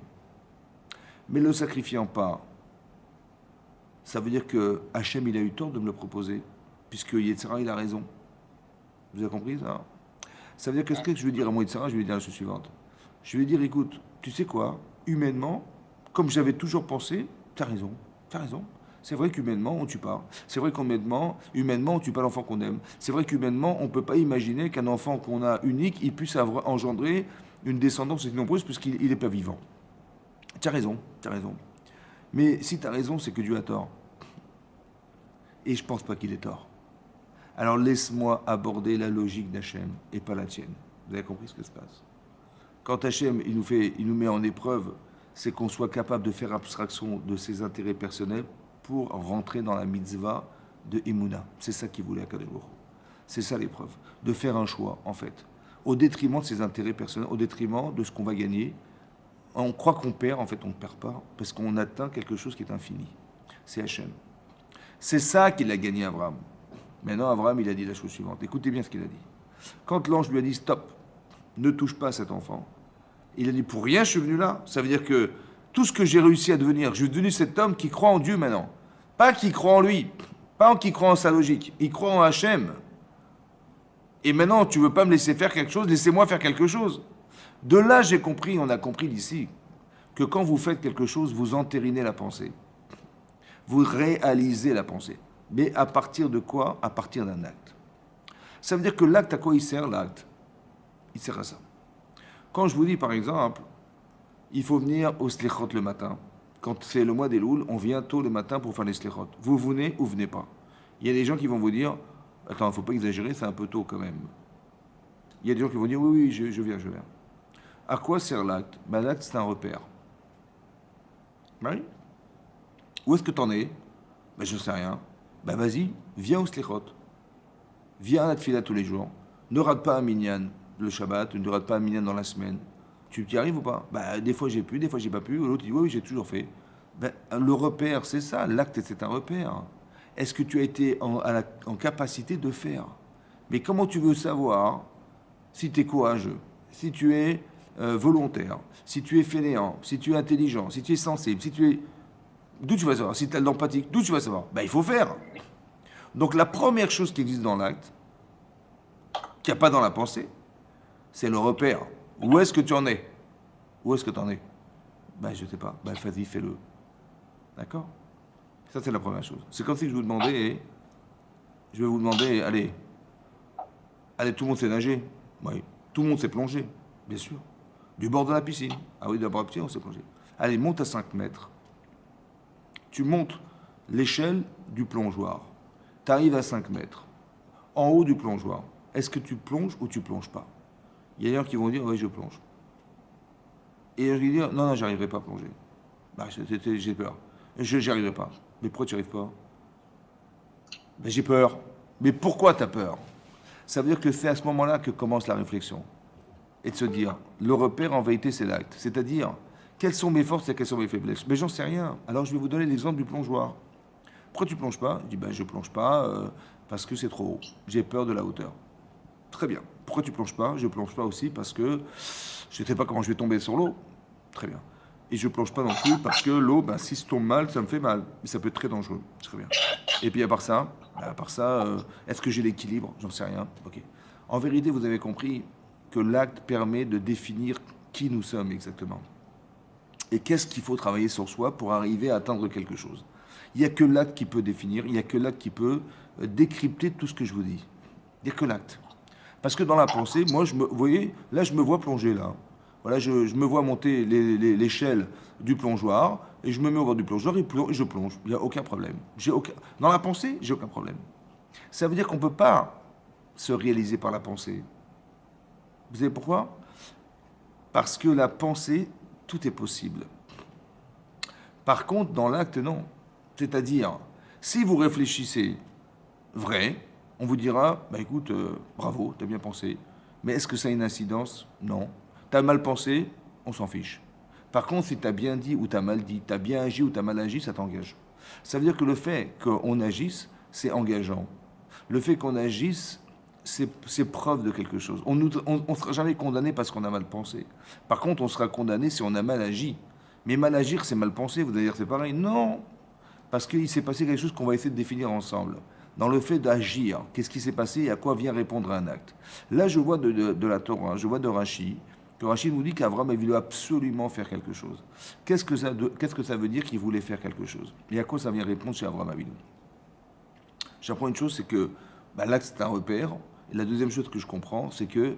Speaker 1: Mais le sacrifiant pas, ça veut dire que Hachem, il a eu tort de me le proposer. puisque Yetzirah, il a raison. Vous avez compris ça? Ça veut dire qu'est-ce que je veux dire à mon Yetzirah? Je vais lui dire la chose suivante. Je vais lui dire, écoute, tu sais quoi? Humainement, comme j'avais toujours pensé, tu as raison, tu as raison. C'est vrai qu'humainement, on ne tue pas. C'est vrai qu'humainement, on ne tue pas l'enfant qu'on aime. C'est vrai qu'humainement, on ne peut pas imaginer qu'un enfant qu'on a unique, il puisse engendrer une descendance aussi nombreuse puisqu'il n'est pas vivant. Tu as raison, tu as raison. Mais si tu as raison, c'est que Dieu a tort. Et je ne pense pas qu'il ait tort. Alors laisse-moi aborder la logique d'Hachem et pas la tienne. Vous avez compris ce qui se passe? Quand Hachem il nous met en épreuve, c'est qu'on soit capable de faire abstraction de ses intérêts personnels pour rentrer dans la mitzvah de Emouna. C'est ça qu'il voulait à Kadosh Baruch Hu. C'est ça l'épreuve. De faire un choix, en fait. Au détriment de ses intérêts personnels, au détriment de ce qu'on va gagner. On croit qu'on perd, en fait on ne perd pas, parce qu'on atteint quelque chose qui est infini. C'est Hachem. C'est ça qu'il a gagné Abraham. Maintenant, Abraham, il a dit la chose suivante. Écoutez bien ce qu'il a dit. Quand l'ange lui a dit stop, ne touche pas à cet enfant, il a dit pour rien je suis venu là. Ça veut dire que tout ce que j'ai réussi à devenir, je suis devenu cet homme qui croit en Dieu maintenant. Pas qui croit en lui, pas qui croit en sa logique, il croit en Hachem. Et maintenant, tu veux pas me laisser faire quelque chose, laissez-moi faire quelque chose. De là, j'ai compris, on a compris d'ici, que quand vous faites quelque chose, vous entérinez la pensée. Vous réalisez la pensée. Mais à partir de quoi? À partir d'un acte. Ça veut dire que l'acte, à quoi il sert l'acte? Il sert à ça. Quand je vous dis, par exemple, il faut venir au slichot le matin. Quand c'est le mois des Louls, on vient tôt le matin pour faire les slichot. Vous venez ou venez pas? Il y a des gens qui vont vous dire, attends, il ne faut pas exagérer, c'est un peu tôt quand même. Il y a des gens qui vont dire, oui, je viens. À quoi sert l'acte? Ben, l'acte, c'est un repère. Oui. Où est-ce que tu en es? Ben, je ne sais rien. Ben, vas-y, viens au slichot. Viens à la tfila tous les jours. Ne rate pas un minyan le Shabbat, ne rate pas un minyan dans la semaine. Tu y arrives ou pas? Ben, des fois j'ai pu, des fois j'ai pas pu. L'autre dit, oui, j'ai toujours fait. Ben, le repère, c'est ça. L'acte, c'est un repère. Est-ce que tu as été en capacité de faire? Mais comment tu veux savoir si tu es courageux, si tu es volontaire, si tu es fainéant, si tu es intelligent, si tu es sensible, si tu es... D'où tu vas savoir? Si tu as de l'empathie, d'où tu vas savoir? Ben, il faut faire. Donc la première chose qui existe dans l'acte, qu'il n'y a pas dans la pensée, c'est le repère. Où est-ce que tu en es? Où est-ce que tu en es? Ben, je ne sais pas. Ben, vas-y, fais-le. D'accord? Ça, c'est la première chose. C'est comme si je vous demandais, je vais vous demander, allez, tout le monde sait nager. Oui. Tout le monde sait plonger, bien sûr. Du bord de la piscine. Ah oui, du bord de la piscine, on sait plonger. Allez, monte à 5 mètres. Tu montes l'échelle du plongeoir. Tu arrives à 5 mètres. En haut du plongeoir. Est-ce que tu plonges ou tu plonges pas? Il y a des gens qui vont dire, oui, je plonge. Et je vais dire, non, j'y arriverai pas à plonger. Bah, j'ai peur. Je n'y arriverai pas. Mais pourquoi tu n'y arrives pas? Ben, j'ai peur. Mais pourquoi tu as peur? Ça veut dire que c'est à ce moment-là que commence la réflexion. Et de se dire, le repère en vérité c'est l'acte. C'est-à-dire, quelles sont mes forces et quelles sont mes faiblesses? Mais j'en sais rien. Alors je vais vous donner l'exemple du plongeoir. Pourquoi tu plonges pas? Je dis, ben je plonge pas parce que c'est trop haut. J'ai peur de la hauteur. Très bien. Pourquoi tu plonges pas? Je plonge pas aussi parce que je ne sais pas comment je vais tomber sur l'eau. Très bien. Et je plonge pas non plus parce que l'eau, ben, si je tombe mal, ça me fait mal. Mais ça peut être très dangereux. Très bien. Et puis à part ça, est-ce que j'ai l'équilibre? J'en sais rien. Ok. En vérité, vous avez compris que l'acte permet de définir qui nous sommes exactement. Et qu'est-ce qu'il faut travailler sur soi pour arriver à atteindre quelque chose. Il n'y a que l'acte qui peut définir, il n'y a que l'acte qui peut décrypter tout ce que je vous dis. Il n'y a que l'acte. Parce que dans la pensée, moi, vous voyez, là, je me vois plonger, là. Voilà, je me vois monter l'échelle du plongeoir, et je me mets au bord du plongeoir, et je plonge. Il n'y a aucun problème. Dans la pensée, j'ai aucun problème. Ça veut dire qu'on ne peut pas se réaliser par la pensée. Vous savez pourquoi? Parce que la pensée, tout est possible. Par contre, dans l'acte, non. C'est-à-dire, si vous réfléchissez vrai, on vous dira, bah écoute, bravo, t'as bien pensé. Mais est-ce que ça a une incidence? Non. T'as mal pensé? On s'en fiche. Par contre, si t'as bien dit ou t'as mal dit, t'as bien agi ou t'as mal agi, ça t'engage. Ça veut dire que le fait qu'on agisse, c'est engageant. Le fait qu'on agisse, c'est preuve de quelque chose. On ne sera jamais condamné parce qu'on a mal pensé. Par contre, on sera condamné si on a mal agi. Mais mal agir, c'est mal penser. Vous allez dire c'est pareil? Non. Parce qu'il s'est passé quelque chose qu'on va essayer de définir ensemble. dans le fait d'agir. Qu'est-ce qui s'est passé et à quoi vient répondre un acte. Là, je vois de la Torah, je vois de Rashi, que Rashi nous dit qu'Avram a voulu absolument faire quelque chose. Qu'est-ce que ça veut dire qu'il voulait faire quelque chose? Et à quoi ça vient répondre chez Avram Avinu? J'apprends une chose, c'est que l'acte, c'est un repère. Et la deuxième chose que je comprends, c'est que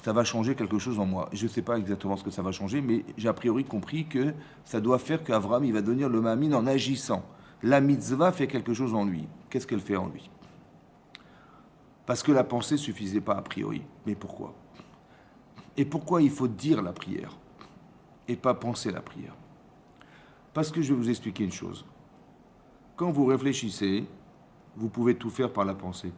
Speaker 1: ça va changer quelque chose en moi. Je ne sais pas exactement ce que ça va changer, mais j'ai a priori compris que ça doit faire qu'Avram, il va devenir le Mamin en agissant. La mitzvah fait quelque chose en lui. Qu'est-ce qu'elle fait en lui? Parce que la pensée ne suffisait pas a priori. Mais pourquoi? Et pourquoi il faut dire la prière et pas penser la prière? Parce que je vais vous expliquer une chose. Quand vous réfléchissez, vous pouvez tout faire par la pensée.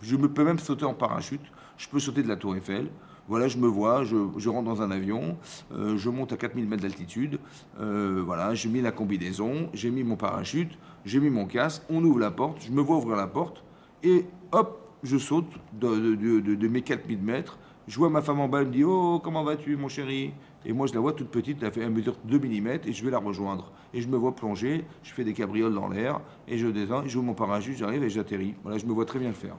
Speaker 1: Je me peux même sauter en parachute, je peux sauter de la tour Eiffel. Voilà, je me vois, je rentre dans un avion, je monte à 4000 mètres d'altitude, voilà, j'ai mis la combinaison, j'ai mis mon parachute, j'ai mis mon casque, on ouvre la porte, je me vois ouvrir la porte, et hop, je saute de mes 4000 mètres, je vois ma femme en bas, elle me dit «Oh, comment vas-tu mon chéri?» Et moi je la vois toute petite, elle mesure 2 mm, et je vais la rejoindre. Et je me vois plonger, je fais des cabrioles dans l'air, et je descends, j'ouvre mon parachute, j'arrive et j'atterris. Voilà, je me vois très bien le faire.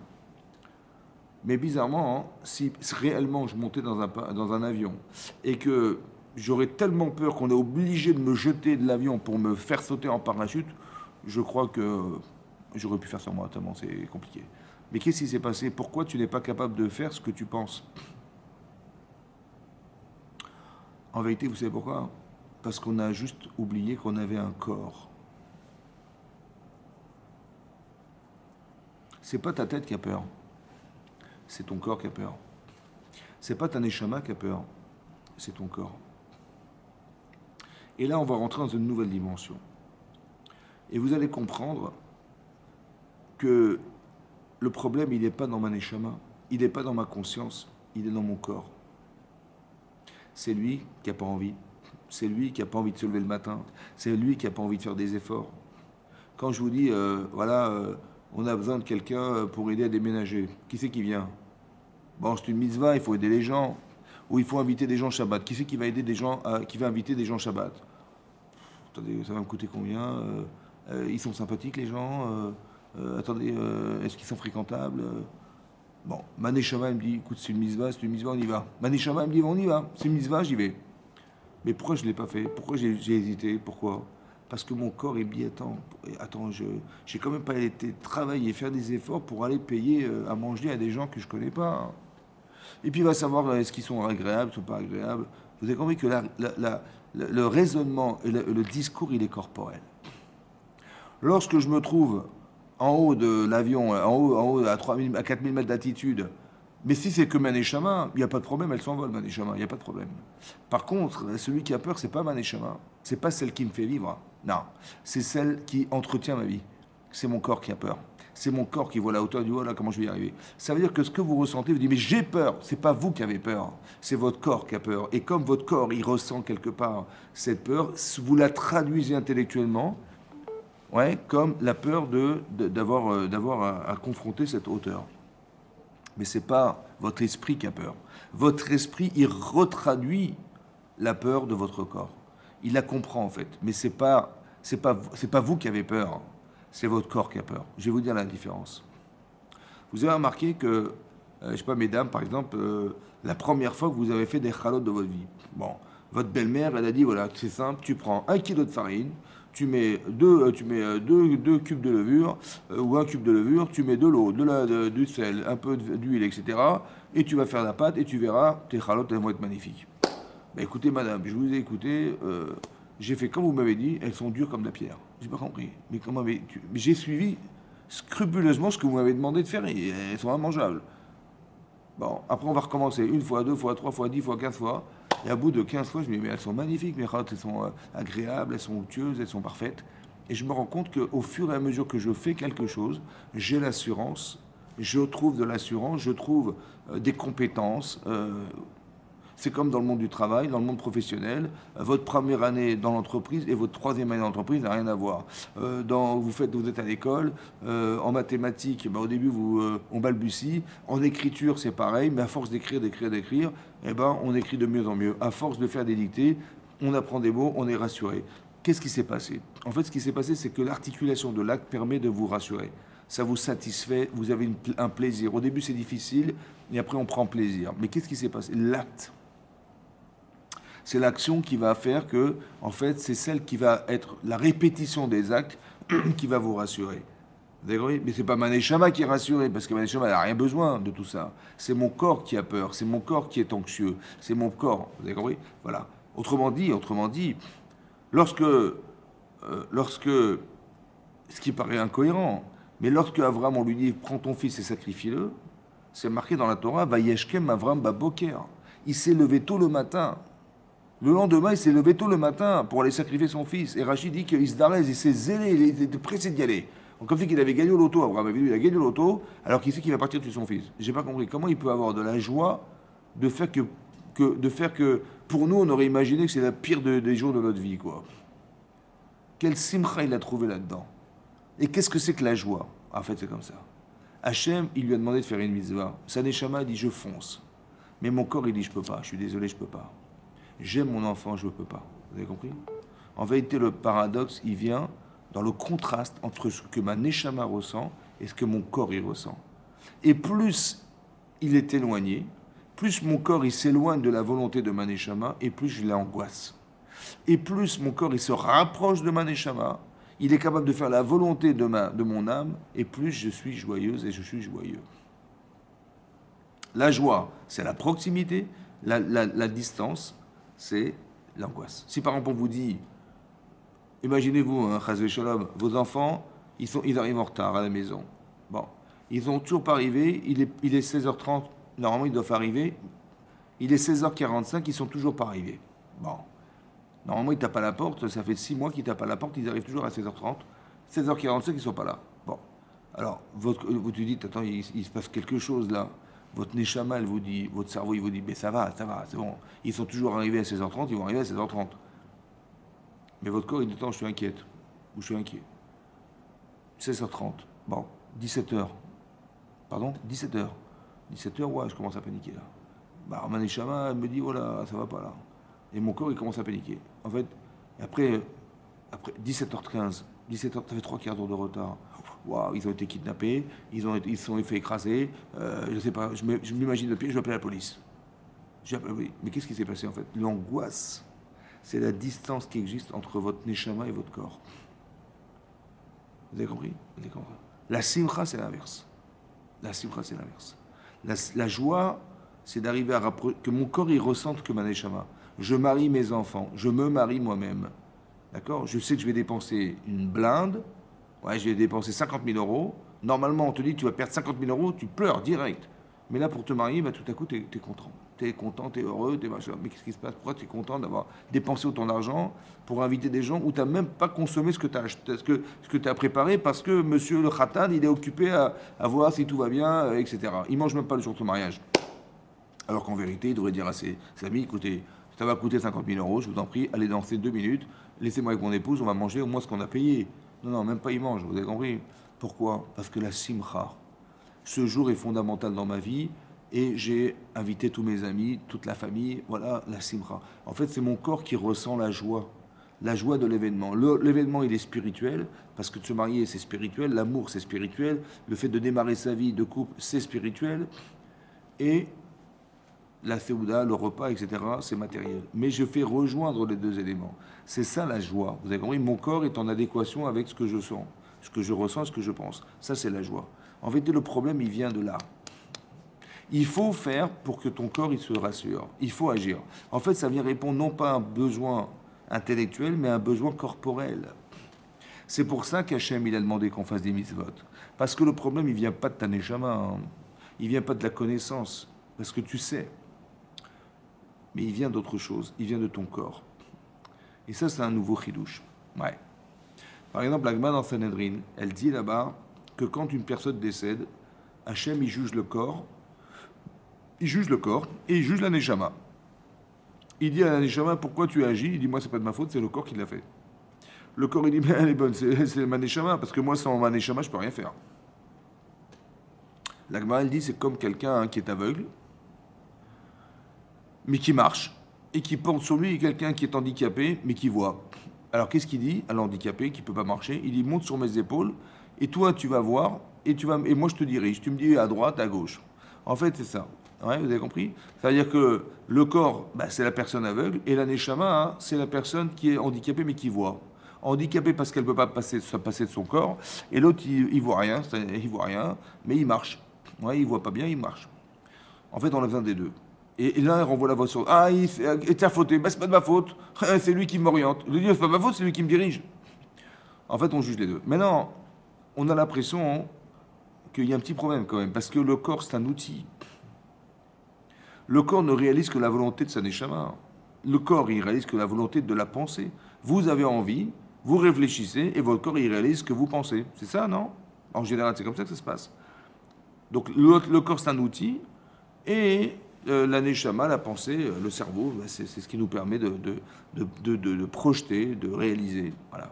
Speaker 1: Mais bizarrement, hein, si réellement je montais dans un avion et que j'aurais tellement peur qu'on est obligé de me jeter de l'avion pour me faire sauter en parachute, je crois que j'aurais pu faire ça moi, tellement c'est compliqué. Mais qu'est-ce qui s'est passé? Pourquoi tu n'es pas capable de faire ce que tu penses? En vérité, vous savez pourquoi? Parce qu'on a juste oublié qu'on avait un corps. C'est pas ta tête qui a peur, c'est ton corps qui a peur. C'est pas ta neshama qui a peur, c'est ton corps. Et là, on va rentrer dans une nouvelle dimension. Et vous allez comprendre que le problème, il n'est pas dans ma neshama, il n'est pas dans ma conscience, il est dans mon corps. C'est lui qui n'a pas envie. C'est lui qui n'a pas envie de se lever le matin. C'est lui qui n'a pas envie de faire des efforts. Quand je vous dis, on a besoin de quelqu'un pour aider à déménager, qui c'est qui vient? Bon, c'est une mitzvah, il faut aider les gens. Ou il faut inviter des gens Shabbat. Qui c'est qui va aider des gens, qui va inviter des gens Shabbat? Attendez, ça va me coûter combien? Ils sont sympathiques les gens? Attendez, est-ce qu'ils sont fréquentables? Bon, Maneshama me dit, écoute, c'est une mitzvah, on y va. Maneshama me dit, on y va, c'est une mitzvah, j'y vais. Mais pourquoi je ne l'ai pas fait? Pourquoi j'ai hésité? Pourquoi? Parce que mon corps est dit, attends, j'ai quand même pas été travailler, faire des efforts pour aller payer à manger à des gens que je connais pas. Et puis il va savoir est-ce qu'ils sont agréables, sont pas agréables. Vous avez compris que le raisonnement et le discours, il est corporel. Lorsque je me trouve en haut de l'avion, en haut à 3000, à 4000 mètres d'altitude, mais si c'est que Maneshama, il n'y a pas de problème, elle s'envole, Maneshama, il n'y a pas de problème. Par contre, celui qui a peur, c'est pas Maneshama, c'est pas celle qui me fait vivre, non, c'est celle qui entretient ma vie. C'est mon corps qui a peur. C'est mon corps qui voit la hauteur du haut, là, comment je vais y arriver. Ça veut dire que ce que vous ressentez, vous dites, mais j'ai peur, c'est pas vous qui avez peur, c'est votre corps qui a peur. Et comme votre corps, il ressent quelque part cette peur, vous la traduisez intellectuellement, ouais, comme la peur d'avoir à confronter cette hauteur. Mais ce n'est pas votre esprit qui a peur. Votre esprit, il retraduit la peur de votre corps. Il la comprend en fait. Mais c'est pas vous qui avez peur. C'est votre corps qui a peur. Je vais vous dire la différence. Vous avez remarqué que, je ne sais pas, mesdames, par exemple, la première fois que vous avez fait des chalotes de votre vie. Bon, votre belle-mère, elle a dit, voilà, c'est simple, tu prends 1 kilo de farine, tu mets deux cubes de levure, ou 1 cube de levure, tu mets de l'eau, du sel, un peu d'huile, etc. Et tu vas faire la pâte et tu verras, tes chalotes, elles vont être magnifiques. Ben écoutez, madame, je vous ai écouté, j'ai fait comme vous m'avez dit, elles sont dures comme de la pierre. J'ai pas compris. Mais comment j'ai suivi scrupuleusement ce que vous m'avez demandé de faire et elles sont immangeables. Bon, après on va recommencer 1 fois, 2 fois, 3 fois, 10 fois, 15 fois. Et à bout de 15 fois, je me dis, mais elles sont magnifiques, mes chalotes, elles sont agréables, elles sont onctueuses, elles sont parfaites. Et je me rends compte qu'au fur et à mesure que je fais quelque chose, j'ai l'assurance, je trouve de l'assurance, je trouve des compétences. C'est comme dans le monde du travail, dans le monde professionnel. Votre première année dans l'entreprise et votre troisième année dans l'entreprise n'a rien à voir. Vous êtes à l'école, en mathématiques, au début, on balbutie. En écriture, c'est pareil, mais à force d'écrire, on écrit de mieux en mieux. À force de faire des dictées, on apprend des mots, on est rassuré. Qu'est-ce qui s'est passé? En fait, ce qui s'est passé, c'est que l'articulation de l'acte permet de vous rassurer. ça vous satisfait, vous avez un plaisir. Au début, c'est difficile, et après, on prend plaisir. Mais qu'est-ce qui s'est passé? L'acte. C'est l'action qui va faire que, en fait, c'est celle qui va être la répétition des actes qui va vous rassurer. Vous avez compris? Mais c'est pas ma neshama qui est rassurée, parce que ma neshama n'a rien besoin de tout ça. C'est mon corps qui a peur, c'est mon corps qui est anxieux, c'est mon corps. Vous avez compris? Voilà. Autrement dit, lorsque, ce qui paraît incohérent, mais lorsque Avram, on lui dit, prends ton fils et sacrifie-le, c'est marqué dans la Torah, Vayeshkem Avram Baboker. Il s'est levé tôt le matin. Le lendemain, il s'est levé tôt le matin pour aller sacrifier son fils. Et Rachid dit qu'il se darez, il s'est zélé, il était pressé d'y aller. Donc, comme si qu'il avait gagné au loto, Abraham avait dit, il a gagné au loto, alors qu'il sait qu'il va partir tuer son fils. J'ai pas compris. Comment il peut avoir de la joie de faire que pour nous, on aurait imaginé que c'est la pire des jours de notre vie, quoi. Quel simcha il a trouvé là-dedans. Et qu'est-ce que c'est que la joie? En fait, c'est comme ça. Hachem, il lui a demandé de faire une mitzvah. Sa neshama dit, je fonce. Mais mon corps, il dit, je peux pas. Je suis désolé, je peux pas. J'aime mon enfant, je ne peux pas. Vous avez compris? En vérité, le paradoxe, il vient dans le contraste entre ce que ma neshama ressent et ce que mon corps y ressent. Et plus il est éloigné, plus mon corps il s'éloigne de la volonté de ma neshama, et plus je l'angoisse. Et plus mon corps il se rapproche de ma neshama, il est capable de faire la volonté de mon âme, et plus je suis joyeuse et je suis joyeux. La joie, c'est la proximité, la distance, c'est l'angoisse. Si par exemple on vous dit, imaginez-vous, Chazvé Shalom, vos enfants, ils arrivent en retard à la maison. Bon, ils n'ont toujours pas arrivé, il est 16h30, normalement ils doivent arriver, il est 16h45, ils sont toujours pas arrivés. Bon, normalement ils tapent à la porte, ça fait 6 mois qu'ils tapent à la porte, ils arrivent toujours à 16h30, 16h45 ils sont pas là. Bon, alors vous te dites, attends, il se passe quelque chose là. Votre neshama, elle vous dit, votre cerveau, il vous dit, mais ça va, c'est bon. Ils sont toujours arrivés à 16h30, ils vont arriver à 16h30. Mais votre corps, il dit, attends, je suis inquiète. Ou je suis inquiet. 16h30. Bon, 17h. Pardon 17h. 17h, ouais, je commence à paniquer là. Bah, ma neshama, elle me dit, voilà, ça va pas là. Et mon corps, il commence à paniquer. En fait, après 17h15, 17h, ça fait 3 quarts d'heure de retard. Waouh, ils ont été kidnappés, ils se sont fait écraser, je ne sais pas, je m'imagine de pire, je vais appeler la police. Mais qu'est-ce qui s'est passé en fait? L'angoisse, c'est la distance qui existe entre votre neshama et votre corps. Vous avez compris? La simcha, c'est l'inverse. La simcha, c'est l'inverse. La joie, c'est d'arriver à rapprocher, que mon corps, il ressente que ma neshama. Je marie mes enfants, je me marie moi-même. D'accord? Je sais que je vais dépenser une blinde. Ouais, je vais dépenser 50 000 euros. Normalement, on te dit, tu vas perdre 50 000 euros, tu pleures direct. Mais là, pour te marier, bah, tout à coup, tu es content. Tu es content, tu es heureux, tu es machin. Mais qu'est-ce qui se passe? Pourquoi tu es content d'avoir dépensé autant d'argent pour inviter des gens où tu n'as même pas consommé ce que tu as acheté, ce que tu as préparé parce que monsieur le khatan, il est occupé à voir si tout va bien, etc. Il ne mange même pas le jour de ton mariage. Alors qu'en vérité, il devrait dire à ses amis, écoutez, ça va coûter 50 000 euros, je vous en prie, allez danser 2 minutes, laissez-moi avec mon épouse, on va manger au moins ce qu'on a payé. Non, même pas il mange, vous avez compris? Pourquoi? Parce que la simcha, ce jour est fondamental dans ma vie et j'ai invité tous mes amis, toute la famille, voilà la simcha. En fait, c'est mon corps qui ressent la joie de l'événement. L'événement, il est spirituel, parce que de se marier, c'est spirituel, l'amour, c'est spirituel, le fait de démarrer sa vie de couple, c'est spirituel, et la séouda, le repas, etc., c'est matériel. Mais je fais rejoindre les deux éléments. C'est ça la joie. Vous avez compris? Mon corps est en adéquation avec ce que je sens, ce que je ressens, ce que je pense. Ça, c'est la joie. En vérité, le problème, il vient de là. Il faut faire pour que ton corps, il se rassure. Il faut agir. En fait, ça vient répondre non pas à un besoin intellectuel, mais à un besoin corporel. C'est pour ça qu'Hachem, il a demandé qu'on fasse des mitzvot. Parce que le problème, il vient pas de ta neshama, hein. Il vient pas de la connaissance, parce que tu sais. Mais il vient d'autre chose, il vient de ton corps. Et ça, c'est un nouveau chidouche. Ouais. Par exemple, la Gemara dans Sanhedrin, elle dit là-bas que quand une personne décède, Hachem, il juge le corps et il juge la neshama. Il dit à la neshama, pourquoi tu agis? Il dit, moi, c'est pas de ma faute, c'est le corps qui l'a fait. Le corps, il dit, mais elle est bonne, c'est ma neshama, parce que moi, sans ma neshama, je peux rien faire. La Gemara, elle dit, c'est comme quelqu'un qui est aveugle, mais qui marche, et qui porte sur lui quelqu'un qui est handicapé, mais qui voit. Alors qu'est-ce qu'il dit à l'handicapé qui ne peut pas marcher? Il dit monte sur mes épaules et toi tu vas voir et moi je te dirige. Tu me dis à droite, à gauche. En fait c'est ça. Ouais, vous avez compris? Ça veut dire que le corps, bah, c'est la personne aveugle et la neshama, hein, c'est la personne qui est handicapée mais qui voit. Handicapée parce qu'elle ne peut pas passer de son corps et l'autre il voit rien, il voit rien, mais il marche. Ouais, il voit pas bien, il marche. En fait, on a besoin des deux. Et là, il renvoie la voix sur. Ah, et t'as fauté. Ben, c'est pas de ma faute. C'est lui qui m'oriente. Je lui dis, c'est pas ma faute, c'est lui qui me dirige. En fait, on juge les deux. Maintenant, on a l'impression qu'il y a un petit problème quand même. Parce que le corps, c'est un outil. Le corps ne réalise que la volonté de sa neshama. Le corps, il réalise que la volonté de la pensée. Vous avez envie, vous réfléchissez, et votre corps, il réalise ce que vous pensez. C'est ça, non? En général, c'est comme ça que ça se passe. Donc, le corps, c'est un outil. Et la neshama, la pensée, le cerveau, bah, c'est ce qui nous permet de projeter, de réaliser. Voilà.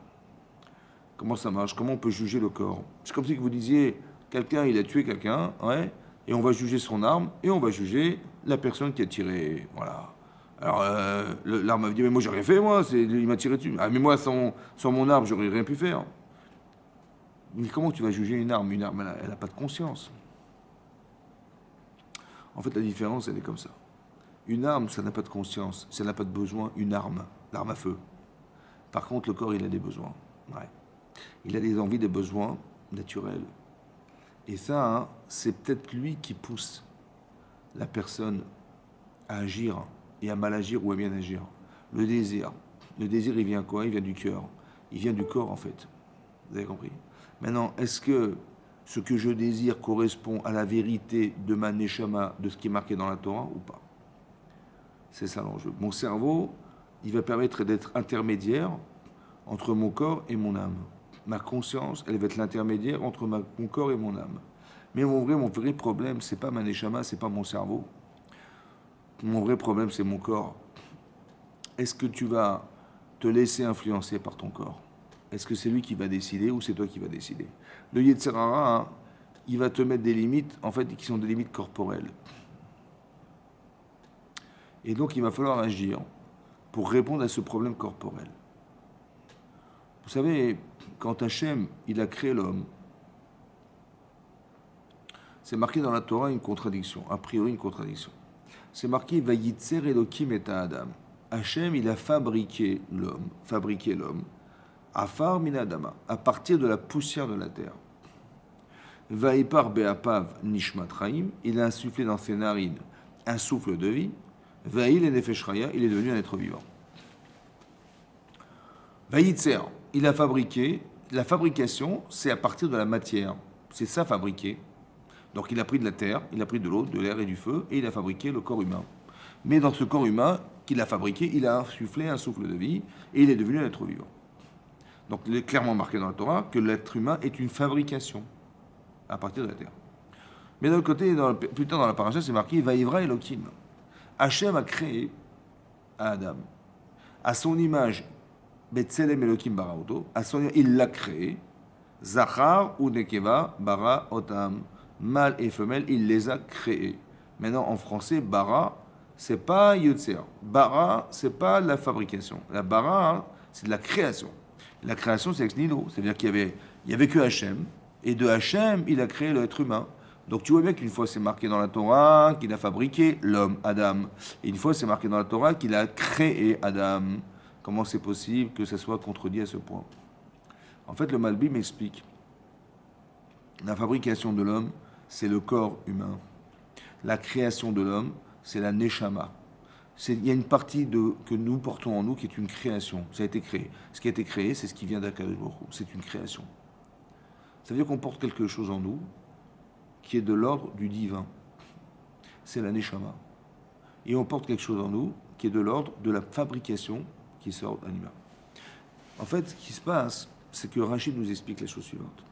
Speaker 1: Comment ça marche? Comment on peut juger le corps? C'est comme si vous disiez, quelqu'un, il a tué quelqu'un, ouais, et on va juger son arme, et on va juger la personne qui a tiré. Voilà. Alors, l'arme va dire, mais moi, j'ai rien fait, moi, il m'a tiré dessus. Ah, mais moi, sans mon arme, j'aurais rien pu faire. Mais comment tu vas juger une arme? Une arme, elle n'a pas de conscience. En fait, la différence, elle est comme ça. Une arme, ça n'a pas de conscience, ça n'a pas de besoin. Une arme, l'arme à feu. Par contre, le corps, il a des besoins. Ouais. Il a des envies, des besoins naturels. Et ça, hein, c'est peut-être lui qui pousse la personne à agir et à mal agir ou à bien agir. Le désir. Le désir, il vient quoi? Il vient du cœur. Il vient du corps, en fait. Vous avez compris? Maintenant, est-ce que ce que je désire correspond à la vérité de ma neshama, de ce qui est marqué dans la Torah ou pas? C'est ça l'enjeu. Mon cerveau, il va permettre d'être intermédiaire entre mon corps et mon âme. Ma conscience, elle va être l'intermédiaire entre mon corps et mon âme. Mais mon vrai problème, c'est pas ma neshama, c'est pas mon cerveau. Mon vrai problème, c'est mon corps. Est-ce que tu vas te laisser influencer par ton corps? Est-ce que c'est lui qui va décider ou c'est toi qui vas décider? Le Yetzer Hara, hein, il va te mettre des limites, en fait, qui sont des limites corporelles. Et donc, il va falloir agir pour répondre à ce problème corporel. Vous savez, quand Hachem, il a créé l'homme, c'est marqué dans la Torah une contradiction, a priori une contradiction. C'est marqué Vayitzer Elokim et Adam. Hachem, il a fabriqué l'homme, Afar Minadama, à partir de la poussière de la terre. Vaipar Beapav Nishmat Raim, il a insufflé dans ses narines un souffle de vie. Vaïl et Nefesh Raya, il est devenu un être vivant. Vayitzer, il a fabriqué, la fabrication, c'est à partir de la matière. C'est ça fabriquer. Donc il a pris de la terre, il a pris de l'eau, de l'air et du feu, et il a fabriqué le corps humain. Mais dans ce corps humain qu'il a fabriqué, il a insufflé un souffle de vie, et il est devenu un être vivant. Donc il est clairement marqué dans la Torah que l'être humain est une fabrication à partir de la terre. Mais d'un autre côté, plus tard dans la paracha, c'est marqué Vaïvra Elohim. Hachem a créé Adam à son image, Betzelem Elohim bara oto, il l'a créé, Zachar ou Nekeva bara otam, mâle et femelle, il les a créés. Maintenant en français, bara, c'est pas Yotzer. Bara, c'est pas la fabrication. La bara, hein, c'est de la création. La création, c'est ex nihilo, c'est-à-dire qu'il y avait que Hachem, et de Hachem, il a créé l'être humain. Donc tu vois bien qu'une fois c'est marqué dans la Torah qu'il a fabriqué l'homme, Adam. Et une fois c'est marqué dans la Torah qu'il a créé Adam. Comment c'est possible que ça soit contredit à ce point? En fait, le Malbi m'explique. La fabrication de l'homme, c'est le corps humain. La création de l'homme, c'est la neshama. Il y a une partie que nous portons en nous qui est une création. Ça a été créé. Ce qui a été créé, c'est ce qui vient d'Akadosh Baruch Hu. C'est une création. Ça veut dire qu'on porte quelque chose en nous qui est de l'ordre du divin. C'est la neshama. Et on porte quelque chose en nous qui est de l'ordre de la fabrication qui sort d'anima. En fait, ce qui se passe, c'est que Rachid nous explique la chose suivante.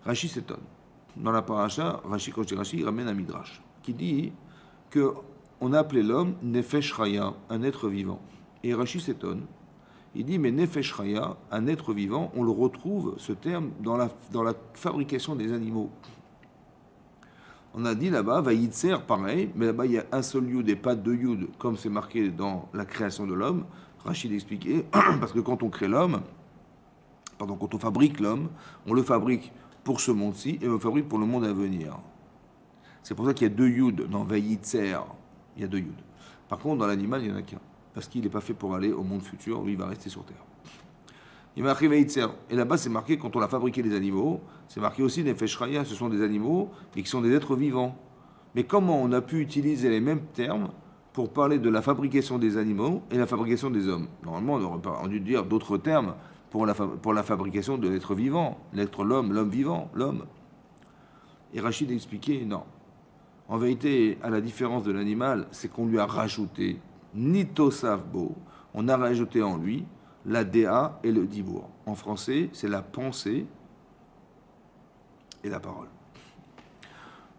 Speaker 1: Rachid s'étonne. Dans la paracha, Rachid, quand je dis Rachid, il ramène un midrash qui dit qu'on a appelé l'homme Nefesh Raya, un être vivant. Et Rachid s'étonne. Il dit, mais Nefesh Raya, un être vivant, on le retrouve, ce terme, dans la fabrication des animaux. On a dit là-bas, Vayitzer, pareil, mais là-bas il y a un seul yud et pas deux yud, comme c'est marqué dans la création de l'homme. Rachid expliquait, parce que quand on crée l'homme, pardon, quand on fabrique l'homme, on le fabrique pour ce monde-ci et on le fabrique pour le monde à venir. C'est pour ça qu'il y a deux Yud dans Vayitzer. Il y a deux Yud. Par contre, dans l'animal, il n'y en a qu'un. Parce qu'il n'est pas fait pour aller au monde futur, lui, il va rester sur Terre. Il m'a écrit Vayitzer. Et là-bas, c'est marqué, quand on a fabriqué les animaux, c'est marqué aussi Nefesh Chaya, ce sont des animaux, mais qui sont des êtres vivants. Mais comment on a pu utiliser les mêmes termes pour parler de la fabrication des animaux et la fabrication des hommes? Normalement, on aurait dû dire d'autres termes pour la fabrication de l'être vivant, l'homme vivant, l'homme. Et Rachid a expliqué, non. En vérité, à la différence de l'animal, c'est qu'on lui a rajouté Nitosavbo, on a rajouté en lui la déa et le dibour. En français, c'est la pensée et la parole.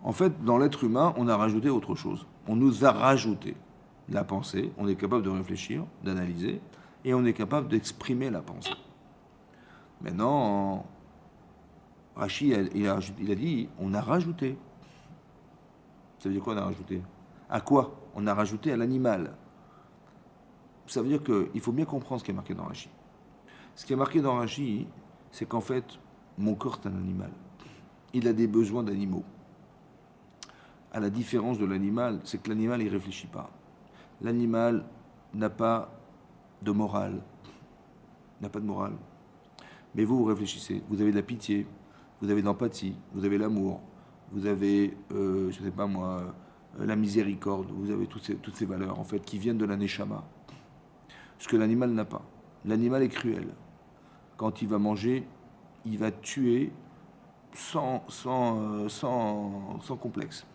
Speaker 1: En fait, dans l'être humain, on a rajouté autre chose. On nous a rajouté la pensée, on est capable de réfléchir, d'analyser, et on est capable d'exprimer la pensée. Maintenant, Rachid, il a dit, on a rajouté. Ça veut dire quoi, on a rajouté? À quoi? On a rajouté à l'animal. Ça veut dire qu'il faut bien comprendre ce qui est marqué dans Rachid. Ce qui est marqué dans Rachid, c'est qu'en fait, mon corps est un animal. Il a des besoins d'animaux. À la différence de l'animal, c'est que l'animal, il ne réfléchit pas. L'animal n'a pas de morale. N'a pas de morale. Mais vous réfléchissez. Vous avez de la pitié, vous avez de l'empathie, vous avez l'amour, vous avez, je ne sais pas moi, la miséricorde, vous avez toutes ces valeurs, en fait, qui viennent de la neshama. Ce que l'animal n'a pas. L'animal est cruel. Quand il va manger, il va tuer sans complexe.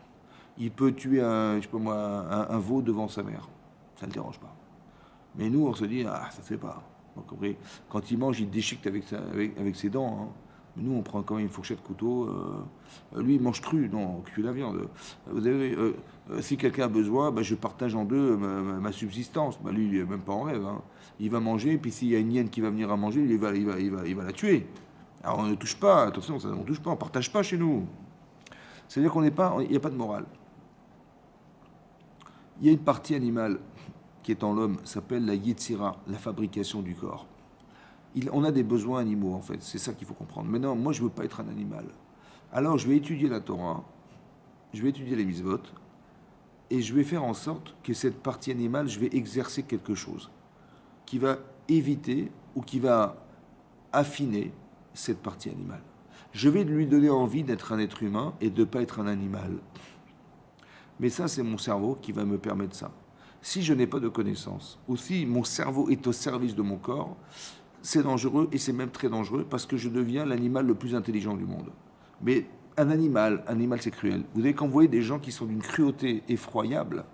Speaker 1: Il peut tuer je sais pas moi, un veau devant sa mère. Ça ne le dérange pas. Mais nous, on se dit, ah, ça ne se fait pas. Quand il mange, il déchiquette avec ses dents. Hein. Mais nous, on prend quand même une fourchette couteau. Lui, il mange cru, non, on cuit la viande. Vous avez, si quelqu'un a besoin, je partage en deux ma subsistance. Lui, il n'est même pas en rêve. Hein. Il va manger, puis s'il y a une hyène qui va venir à manger, il va la tuer. Alors on ne touche pas, attention, on ne touche pas, on ne partage pas chez nous. C'est-à-dire qu'il n'y a pas de morale. Il y a une partie animale qui est en l'homme, s'appelle la Yetzira, la fabrication du corps. On a des besoins animaux, en fait, c'est ça qu'il faut comprendre. Maintenant, moi, je ne veux pas être un animal. Alors, je vais étudier la Torah, je vais étudier les mitzvot, et je vais faire en sorte que cette partie animale, je vais exercer quelque chose qui va éviter ou qui va affiner cette partie animale. Je vais lui donner envie d'être un être humain et de ne pas être un animal. Mais ça, c'est mon cerveau qui va me permettre ça. Si je n'ai pas de connaissances, ou si mon cerveau est au service de mon corps, c'est dangereux et c'est même très dangereux parce que je deviens l'animal le plus intelligent du monde. Mais un animal c'est cruel. Vous savez, quand vous voyez des gens qui sont d'une cruauté effroyable,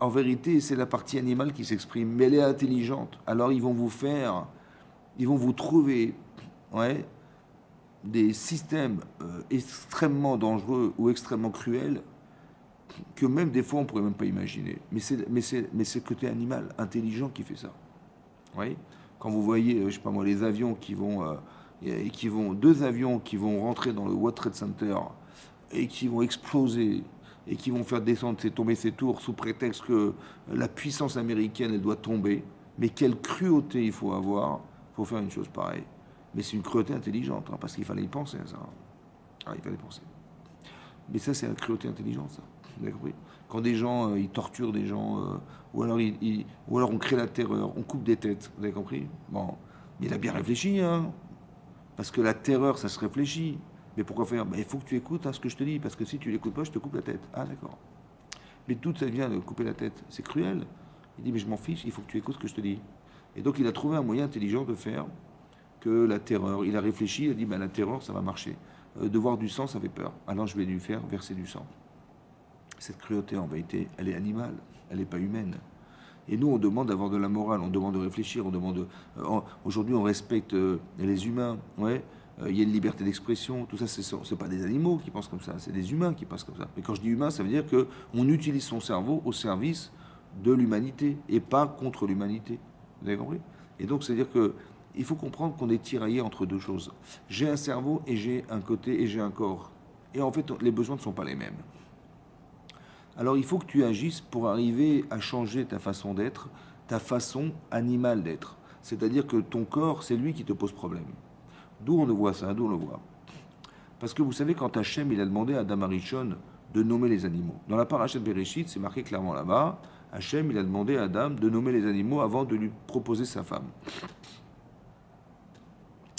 Speaker 1: en vérité, c'est la partie animale qui s'exprime, mais elle est intelligente. Alors ils vont vous trouver des systèmes extrêmement dangereux ou extrêmement cruels que même des fois on ne pourrait même pas imaginer. Mais c'est le côté animal, intelligent qui fait ça. Oui. Quand vous voyez, je sais pas moi, les avions deux avions qui vont rentrer dans le World Trade Center et qui vont exploser et qui vont faire tomber ces tours sous prétexte que la puissance américaine, elle doit tomber. Mais quelle cruauté il faut avoir pour faire une chose pareille. Mais c'est une cruauté intelligente, hein, parce qu'il fallait y penser à ça. Ah, il fallait penser. Mais ça, c'est la cruauté intelligente, ça. Vous avez compris? Quand des gens, ils torturent des gens, ou alors on crée la terreur, on coupe des têtes, vous avez compris? Bon, mais il a bien réfléchi, hein. Parce que la terreur, ça se réfléchit. Mais pourquoi faire? Il faut que tu écoutes ce que je te dis, parce que si tu l'écoutes pas, je te coupe la tête. Ah, d'accord. Mais tout ça vient de couper la tête. C'est cruel. Il dit, mais je m'en fiche, il faut que tu écoutes ce que je te dis. Et donc, il a trouvé un moyen intelligent de faire que la terreur, il a réfléchi, il a dit, la terreur, ça va marcher. De voir du sang, ça fait peur. Alors, je vais lui faire verser du sang. Cette cruauté, en vérité, elle est animale, elle n'est pas humaine. Et nous, on demande d'avoir de la morale, on demande de réfléchir, on demande. Aujourd'hui, on respecte les humains, il y a une liberté d'expression, tout ça, c'est pas des animaux qui pensent comme ça, c'est des humains qui pensent comme ça. Mais quand je dis humain, ça veut dire qu'on utilise son cerveau au service de l'humanité et pas contre l'humanité. Vous avez compris? Et donc, c'est-à-dire qu'il faut comprendre qu'on est tiraillé entre deux choses. J'ai un cerveau et j'ai un côté et j'ai un corps. Et en fait, les besoins ne sont pas les mêmes. Alors il faut que tu agisses pour arriver à changer ta façon d'être ta façon animale d'être. C'est-à-dire que ton corps, c'est lui qui te pose problème. D'où on le voit ça, d'où on le voit. Parce que vous savez, quand Hachem il a demandé à Adam Arishon de nommer les animaux. Dans la paracha de Bereshit, c'est marqué clairement là-bas, Hachem il a demandé à Adam de nommer les animaux avant de lui proposer sa femme.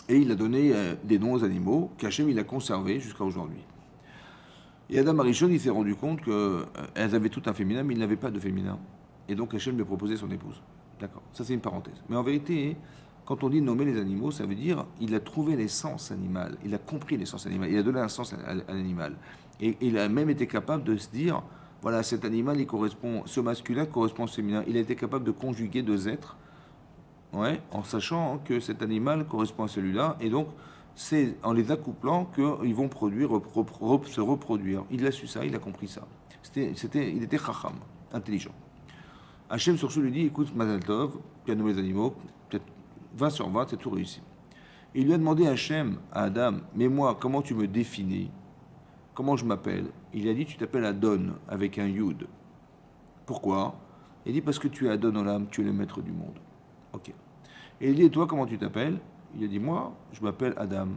Speaker 1: Et il a donné des noms aux animaux qu'Hachem il a conservés jusqu'à aujourd'hui. Et Adam Arishon il s'est rendu compte qu'elles avaient tout un féminin, mais il n'avait pas de féminin. Et donc Hachem lui a proposé son épouse. D'accord, ça c'est une parenthèse. Mais en vérité, quand on dit nommer les animaux, ça veut dire il a trouvé l'essence animale, il a compris l'essence animale, il a donné un sens à l'animal. Et il a même été capable de se dire, voilà, cet animal, il correspond, ce masculin correspond au féminin. Il a été capable de conjuguer deux êtres, ouais, en sachant que cet animal correspond à celui-là, et donc c'est en les accouplant qu'ils vont produire, se reproduire. Il a su ça, il a compris ça. Il était chacham, intelligent. Hachem sur ce lui dit, écoute Mazal Tov, tu as nommé les animaux, peut-être 20 sur 20, c'est tout réussi. Et il lui a demandé Hachem, à Adam, mais moi, comment tu me définis? Comment je m'appelle? Il a dit, tu t'appelles Adon, avec un Yud. Pourquoi? Il dit, parce que tu es Adon Olam, tu es le maître du monde. Ok. Et il dit, et toi, comment tu t'appelles? Il a dit, moi, je m'appelle Adam.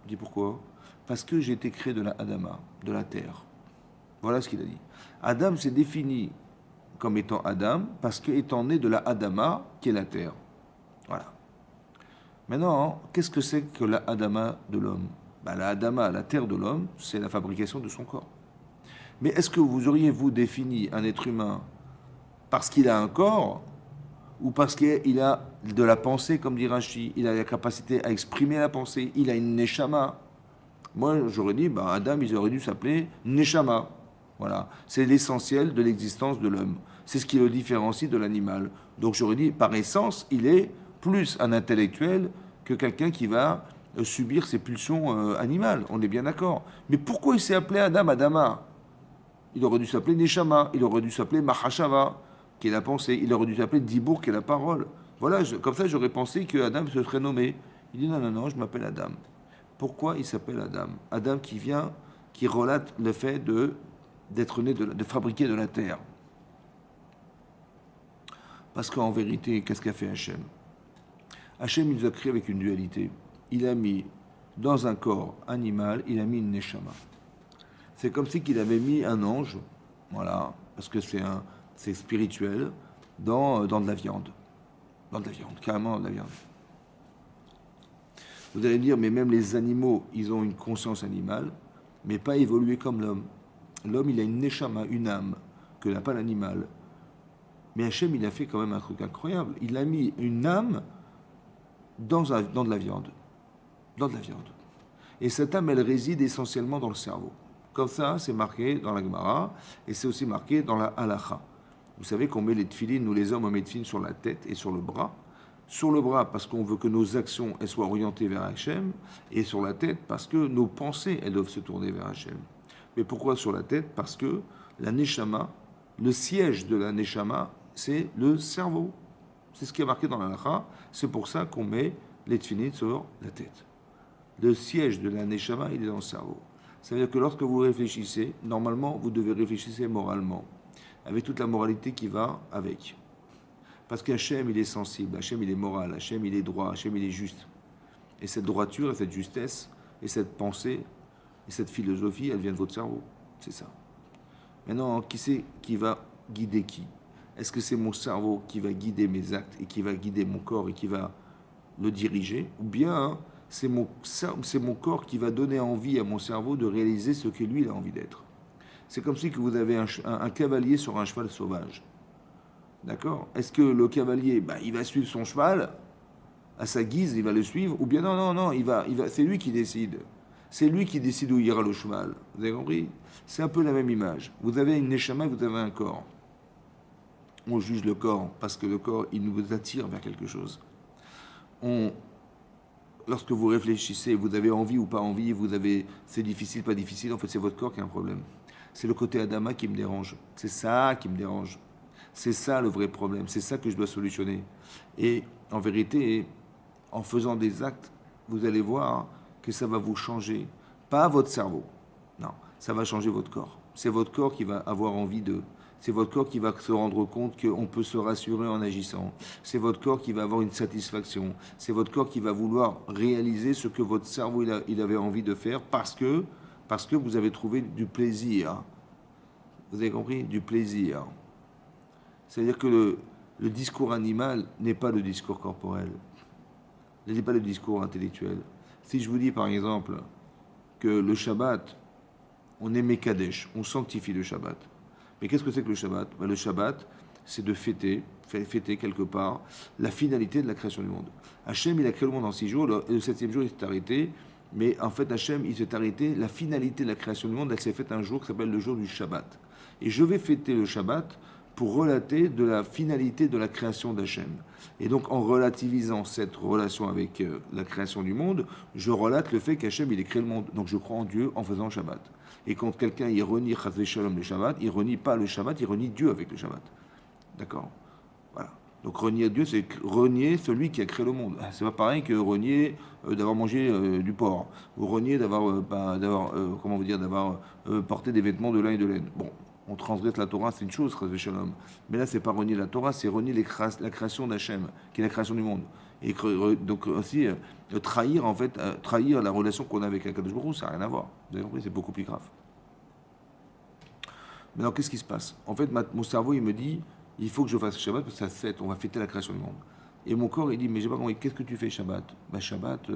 Speaker 1: Il dit, pourquoi? Parce que j'ai été créé de la Adama, de la terre. Voilà ce qu'il a dit. Adam s'est défini comme étant Adam, parce qu'étant né de la Adama, qui est la terre. Voilà. Maintenant, qu'est-ce que c'est que la Adama de l'homme? La Adama, la terre de l'homme, c'est la fabrication de son corps. Mais est-ce que vous auriez-vous défini un être humain parce qu'il a un corps ou parce qu'il a de la pensée, comme dit Rashi, il a la capacité à exprimer la pensée, il a une neshama? Moi, j'aurais dit, Adam, il aurait dû s'appeler neshama. Voilà, c'est l'essentiel de l'existence de l'homme. C'est ce qui le différencie de l'animal. Donc j'aurais dit, par essence, il est plus un intellectuel que quelqu'un qui va subir ses pulsions animales. On est bien d'accord. Mais pourquoi il s'est appelé Adam Adama? Il aurait dû s'appeler Neshama, il aurait dû s'appeler Mahashava, qui est la pensée, il aurait dû s'appeler Dibour, qui est la parole. Voilà, comme ça j'aurais pensé que Adam se serait nommé. Il dit non, je m'appelle Adam. Pourquoi il s'appelle Adam? Adam qui relate le fait d'être né, de fabriquer de la terre. Parce qu'en vérité, qu'est-ce qu'a fait Hachem? Hachem, il nous a créé avec une dualité. Il a mis dans un corps animal, il a mis une neshama. C'est comme si qu'il avait mis un ange, voilà, parce que c'est spirituel, dans de la viande. Dans de la viande, carrément dans de la viande. Vous allez me dire, mais même les animaux, ils ont une conscience animale, mais pas évolué comme l'homme. L'homme, il a une neshama, une âme, que n'a pas l'animal. Mais Hachem, il a fait quand même un truc incroyable. Il a mis une âme dans de la viande. Dans de la viande. Et cette âme, elle réside essentiellement dans le cerveau. Comme ça, c'est marqué dans la Gemara, et c'est aussi marqué dans la Halacha. Vous savez qu'on met les tefilines, nous les hommes, on met les tefilines sur la tête et sur le bras. Sur le bras, parce qu'on veut que nos actions elles soient orientées vers Hachem, et sur la tête, parce que nos pensées, elles doivent se tourner vers Hachem. Mais pourquoi sur la tête? Parce que la Neshama, le siège de la Neshama, c'est le cerveau. C'est ce qui est marqué dans la Halacha. C'est pour ça qu'on met les tefilines sur la tête. Le siège de la Neshama, il est dans le cerveau. Ça veut dire que lorsque vous réfléchissez, normalement, vous devez réfléchir moralement, avec toute la moralité qui va avec. Parce qu'Hachem, il est sensible, Hachem, il est moral, Hachem, il est droit, Hachem, il est juste. Et cette droiture, et cette justesse, et cette pensée, et cette philosophie, elle vient de votre cerveau. C'est ça. Maintenant, qui c'est qui va guider qui? Est-ce que c'est mon cerveau qui va guider mes actes, et qui va guider mon corps, et qui va le diriger? Ou bien, c'est mon corps qui va donner envie à mon cerveau de réaliser ce que lui, il a envie d'être. C'est comme si que vous avez un cavalier sur un cheval sauvage. D'accord? Est-ce que le cavalier, il va suivre son cheval à sa guise, il va le suivre? Ou bien non, c'est lui qui décide. C'est lui qui décide où ira le cheval. Vous avez compris? C'est un peu la même image. Vous avez une neshama, vous avez un corps. On juge le corps parce que le corps, il nous attire vers quelque chose. Lorsque vous réfléchissez, vous avez envie ou pas envie, c'est difficile, pas difficile, en fait c'est votre corps qui a un problème. C'est le côté Adama qui me dérange. C'est ça qui me dérange. C'est ça le vrai problème. C'est ça que je dois solutionner. Et en vérité, en faisant des actes, vous allez voir que ça va vous changer. Pas votre cerveau. Non, ça va changer votre corps. C'est votre corps qui va avoir envie de... C'est votre corps qui va se rendre compte qu'on peut se rassurer en agissant. C'est votre corps qui va avoir une satisfaction. C'est votre corps qui va vouloir réaliser ce que votre cerveau il avait envie de faire parce que vous avez trouvé du plaisir. Vous avez compris? Du plaisir. C'est-à-dire que le discours animal n'est pas le discours corporel. Ce n'est pas le discours intellectuel. Si je vous dis par exemple que le Shabbat, on est Mekadesh, on sanctifie le Shabbat. Mais qu'est-ce que c'est que le Shabbat? Ben, le Shabbat, c'est de fêter quelque part la finalité de la création du monde. Hachem, il a créé le monde en 6 jours, le 7e jour, il s'est arrêté. Mais en fait, Hachem, il s'est arrêté. La finalité de la création du monde, elle s'est faite un jour qui s'appelle le jour du Shabbat. Et je vais fêter le Shabbat pour relater de la finalité de la création d'Hachem. Et donc, en relativisant cette relation avec la création du monde, je relate le fait qu'Hachem, il ait créé le monde. Donc, je crois en Dieu en faisant le Shabbat. Et quand quelqu'un, il renie Chazé Shalom le Shabbat, il renie pas le Shabbat, il renie Dieu avec le Shabbat. D'accord? Voilà. Donc, renier Dieu, c'est renier celui qui a créé le monde. C'est pas pareil que renier d'avoir mangé du porc. Ou renier d'avoir, comment vous dire, d'avoir porté des vêtements de lin et de laine. Bon. On transgresse la Torah, c'est une chose, Chazé Shalom. Mais là, c'est pas renier la Torah, c'est renier la création d'Hachem, qui est la création du monde. Et donc aussi, trahir, en fait, trahir la relation qu'on a avec Akadosh Baruch Hu, ça n'a rien à voir. Vous avez compris, c'est beaucoup plus grave. Maintenant, qu'est-ce qui se passe? En fait, mon cerveau, il me dit, il faut que je fasse Shabbat parce que ça fête, on va fêter la création du monde. Et mon corps, il dit, mais j'ai pas compris, qu'est-ce que tu fais Shabbat? Shabbat,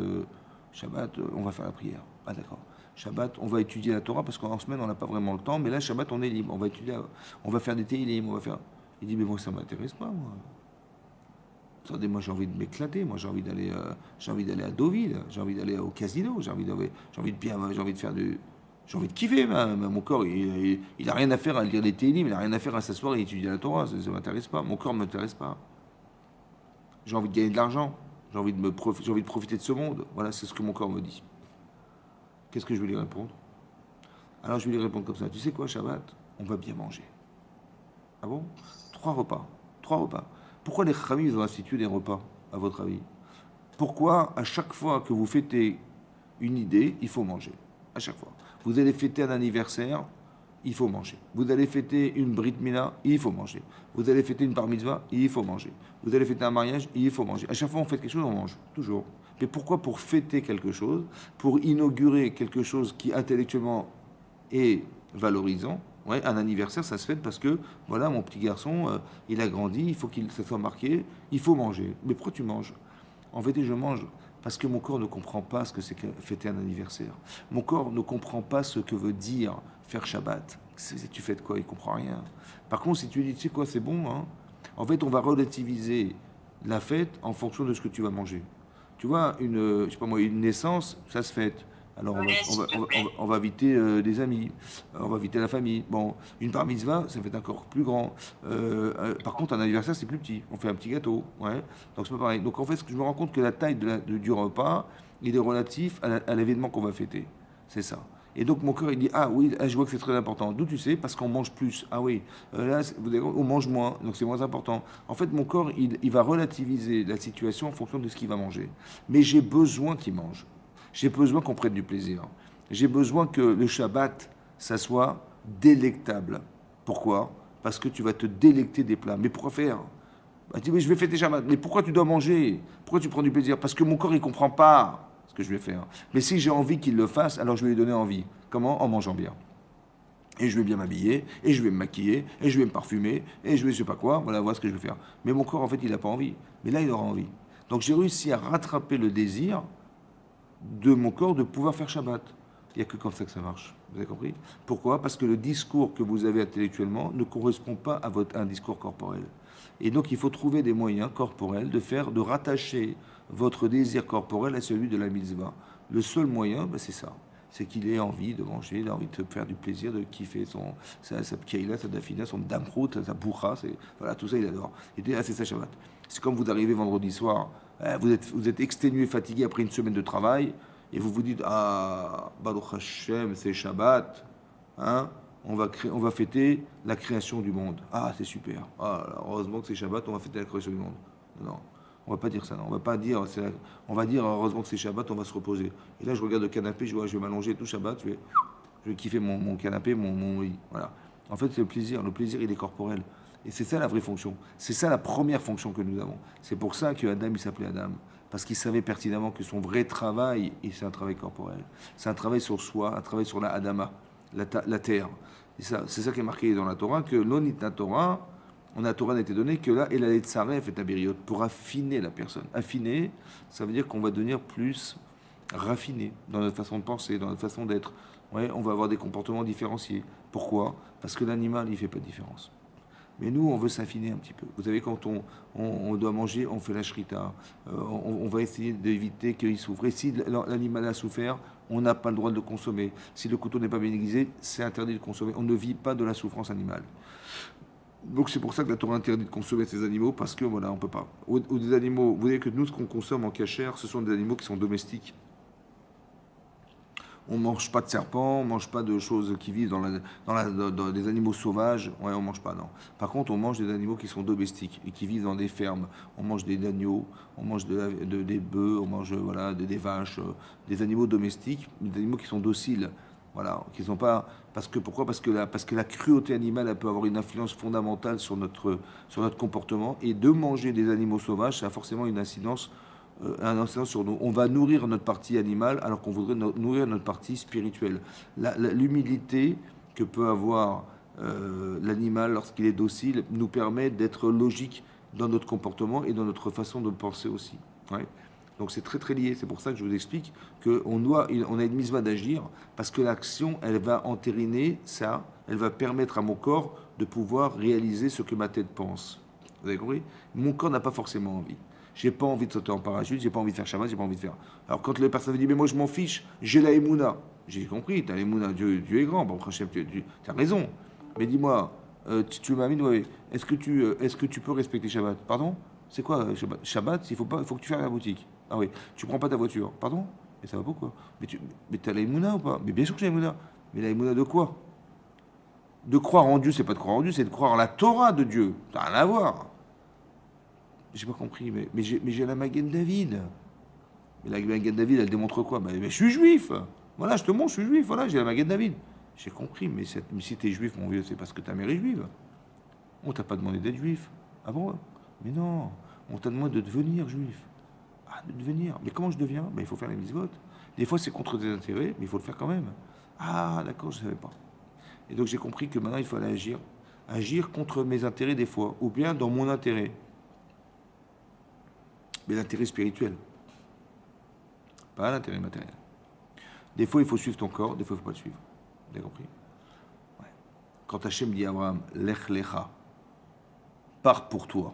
Speaker 1: on va faire la prière. Ah d'accord. Shabbat, on va étudier la Torah parce qu'en semaine, on n'a pas vraiment le temps, mais là, Shabbat, on est libre. On va étudier, on va faire des télim, on va faire. Il dit, mais moi, ça ne m'intéresse pas, moi. Attendez, moi, j'ai envie de m'éclater, moi, j'ai envie d'aller à Deauville, j'ai envie d'aller au casino, j'ai envie de faire du. J'ai envie de kiffer, mon corps, il n'a rien à faire à lire des télim, il n'a rien à faire à s'asseoir et étudier la Torah, ça ne m'intéresse pas, mon corps ne m'intéresse pas. J'ai envie de gagner de l'argent, j'ai envie de profiter de ce monde, voilà, c'est ce que mon corps me dit. Qu'est-ce que je vais lui répondre? Alors je vais lui répondre comme ça. Tu sais quoi, Shabbat? On va bien manger. Ah bon? 3 repas. 3 repas. Pourquoi les Khamim ils ont institué des repas, à votre avis? Pourquoi, à chaque fois que vous fêtez une idée, il faut manger? À chaque fois. Vous allez fêter un anniversaire, il faut manger. Vous allez fêter une Brit Mila, il faut manger. Vous allez fêter une Bar Mitzvah, il faut manger. Vous allez fêter un mariage, il faut manger. À chaque fois, on fait quelque chose, on mange. Toujours. Mais pourquoi? Pour fêter quelque chose, pour inaugurer quelque chose qui intellectuellement est valorisant. Ouais, un anniversaire, ça se fête parce que, voilà, mon petit garçon, il a grandi, il faut qu'il se soit marqué, il faut manger. Mais pourquoi tu manges? En vérité, je mange parce que mon corps ne comprend pas ce que c'est que fêter un anniversaire. Mon corps ne comprend pas ce que veut dire faire Shabbat. Tu fais de quoi? Il ne comprend rien. Par contre, si tu dis, tu sais quoi, c'est bon, hein? En fait, on va relativiser la fête en fonction de ce que tu vas manger. Tu vois, je sais pas moi, une naissance, ça se fête. Alors on va inviter des amis, on va inviter la famille. Bon, une bar mitzvah, ça fait encore plus grand. Par contre, un anniversaire, c'est plus petit. On fait un petit gâteau, ouais. Donc c'est pas pareil. Donc en fait, je me rends compte que la taille du repas, il est relatif à l'événement qu'on va fêter. C'est ça. Et donc mon cœur il dit ah oui, je vois que c'est très important. D'où tu sais? Parce qu'on mange plus. Ah oui, là on mange moins, donc c'est moins important. En fait mon corps il va relativiser la situation en fonction de ce qu'il va manger. Mais j'ai besoin qu'il mange. J'ai besoin qu'on prenne du plaisir. J'ai besoin que le Shabbat ça soit délectable. Pourquoi? Parce que tu vas te délecter des plats. Mais pourquoi faire? Bah, tu dis, mais je vais fêter Shabbat. Mais pourquoi tu dois manger? Pourquoi tu prends du plaisir? Parce que mon corps il comprend pas ce que je vais faire. Mais si j'ai envie qu'il le fasse, alors je vais lui donner envie. Comment? En mangeant bien. Et je vais bien m'habiller, et je vais me maquiller, et je vais me parfumer, et je vais je sais pas quoi, voilà ce que je vais faire. Mais mon corps, en fait, il n'a pas envie. Mais là, il aura envie. Donc j'ai réussi à rattraper le désir de mon corps de pouvoir faire Shabbat. Il n'y a que comme ça que ça marche. Vous avez compris? Pourquoi? Parce que le discours que vous avez intellectuellement ne correspond pas à un discours corporel. Et donc il faut trouver des moyens corporels de rattacher votre désir corporel à celui de la mitzvah. Le seul moyen, c'est ça. C'est qu'il ait envie de manger, il a envie de faire du plaisir, de kiffer sa pkaïla, sa dafina, son damrout, sa bourra, voilà, tout ça il adore. Et c'est ça Shabbat. C'est comme vous arrivez vendredi soir, vous êtes exténué, fatigué après une semaine de travail, et vous vous dites, ah, Baruch Hashem, c'est Shabbat, hein, on va fêter la création du monde. Ah, c'est super. Ah, heureusement que c'est Shabbat, on va fêter la création du monde. Non. On va pas dire ça, non. On va pas dire, on va dire heureusement que c'est Shabbat, on va se reposer. Et là, je regarde le canapé, je vais m'allonger tout Shabbat, je vais kiffer mon canapé, mon lit. Voilà.
Speaker 2: En fait, c'est le plaisir. Le plaisir, il est corporel. Et c'est ça la vraie fonction. C'est ça la première fonction que nous avons. C'est pour ça que Adam, il s'appelait Adam. Parce qu'il savait pertinemment que son vrai travail, et c'est un travail corporel. C'est un travail sur soi, un travail sur la Adama, la terre. C'est ça qui est marqué dans la Torah, que l'onit la Torah, on a Torah n'a été donné que là, et la Tsaref est abiriot, pour affiner la personne. Affiner, ça veut dire qu'on va devenir plus raffiné dans notre façon de penser, dans notre façon d'être. Ouais, on va avoir des comportements différenciés. Pourquoi? Parce que l'animal, il ne fait pas de différence. Mais nous, on veut s'affiner un petit peu. Vous savez, quand on doit manger, on fait la shrita. On va essayer d'éviter qu'il souffre. Et si l'animal a souffert, on n'a pas le droit de le consommer. Si le couteau n'est pas bien aiguisé, c'est interdit de consommer. On ne vit pas de la souffrance animale. Donc c'est pour ça que la Torah interdit de consommer ces animaux, parce que voilà, on peut pas. Ou des animaux, vous voyez que nous, ce qu'on consomme en cachère, ce sont des animaux qui sont domestiques. On mange pas de serpents, on mange pas de choses qui vivent dans des animaux sauvages. Ouais, on mange pas, non. Par contre, on mange des animaux qui sont domestiques et qui vivent dans des fermes. On mange des agneaux, on mange des bœufs, on mange voilà, des vaches, des animaux domestiques, des animaux qui sont dociles. Voilà, qui sont pas. Pourquoi? Parce que la cruauté animale, elle peut avoir une influence fondamentale sur notre comportement. Et de manger des animaux sauvages, ça a forcément une incidence un incidence sur nous. On va nourrir notre partie animale alors qu'on voudrait nourrir notre partie spirituelle. L'humilité que peut avoir l'animal lorsqu'il est docile nous permet d'être logique dans notre comportement et dans notre façon de penser aussi. Ouais. Donc c'est très très lié. C'est pour ça que je vous explique qu'on a une mitzvah d'agir parce que l'action, elle va entériner ça, elle va permettre à mon corps de pouvoir réaliser ce que ma tête pense. Vous avez compris? Mon corps n'a pas forcément envie. J'ai pas envie de sauter en parachute, j'ai pas envie de faire Shabbat, j'ai pas envie de faire. Alors quand les personnes me disent mais moi je m'en fiche, j'ai la Emouna. J'ai compris, tu as l'Emouna, Dieu est grand, bon, tu as raison. Mais dis-moi, tu m'amènes, ouais, est-ce que tu peux respecter Shabbat? Pardon? C'est quoi Shabbat? Shabbat, il faut que tu fasses la boutique. Ah oui, tu prends pas ta voiture. Pardon? Mais ça va pas quoi? Mais t'as la Emouna ou pas? Mais bien sûr que j'ai la Emouna. Mais la Emouna de quoi? De croire en Dieu, c'est pas de croire en Dieu, c'est de croire en la Torah de Dieu. Ça n'a rien à voir. J'ai pas compris, mais j'ai la Magen David. Mais la Magen David, elle démontre quoi? Mais je suis juif. Voilà, je te montre, je suis juif. Voilà, j'ai la Magen David. J'ai compris, mais si t'es juif, mon vieux, c'est parce que ta mère est juive. On t'a pas demandé d'être juif. Ah bon? Mais non, on t'a demandé de devenir juif. Ah, de devenir. Mais comment je deviens? Il faut faire les mitzvot. Des fois, c'est contre tes intérêts, mais il faut le faire quand même. Ah, d'accord, je savais pas. Et donc, j'ai compris que maintenant, il fallait agir. Agir contre mes intérêts des fois, ou bien dans mon intérêt. Mais l'intérêt spirituel, pas l'intérêt matériel. Des fois, il faut suivre ton corps, des fois, il ne faut pas le suivre. Vous avez compris? Ouais. Quand Hachem dit à Abraham, Lech Lecha, pars pour toi,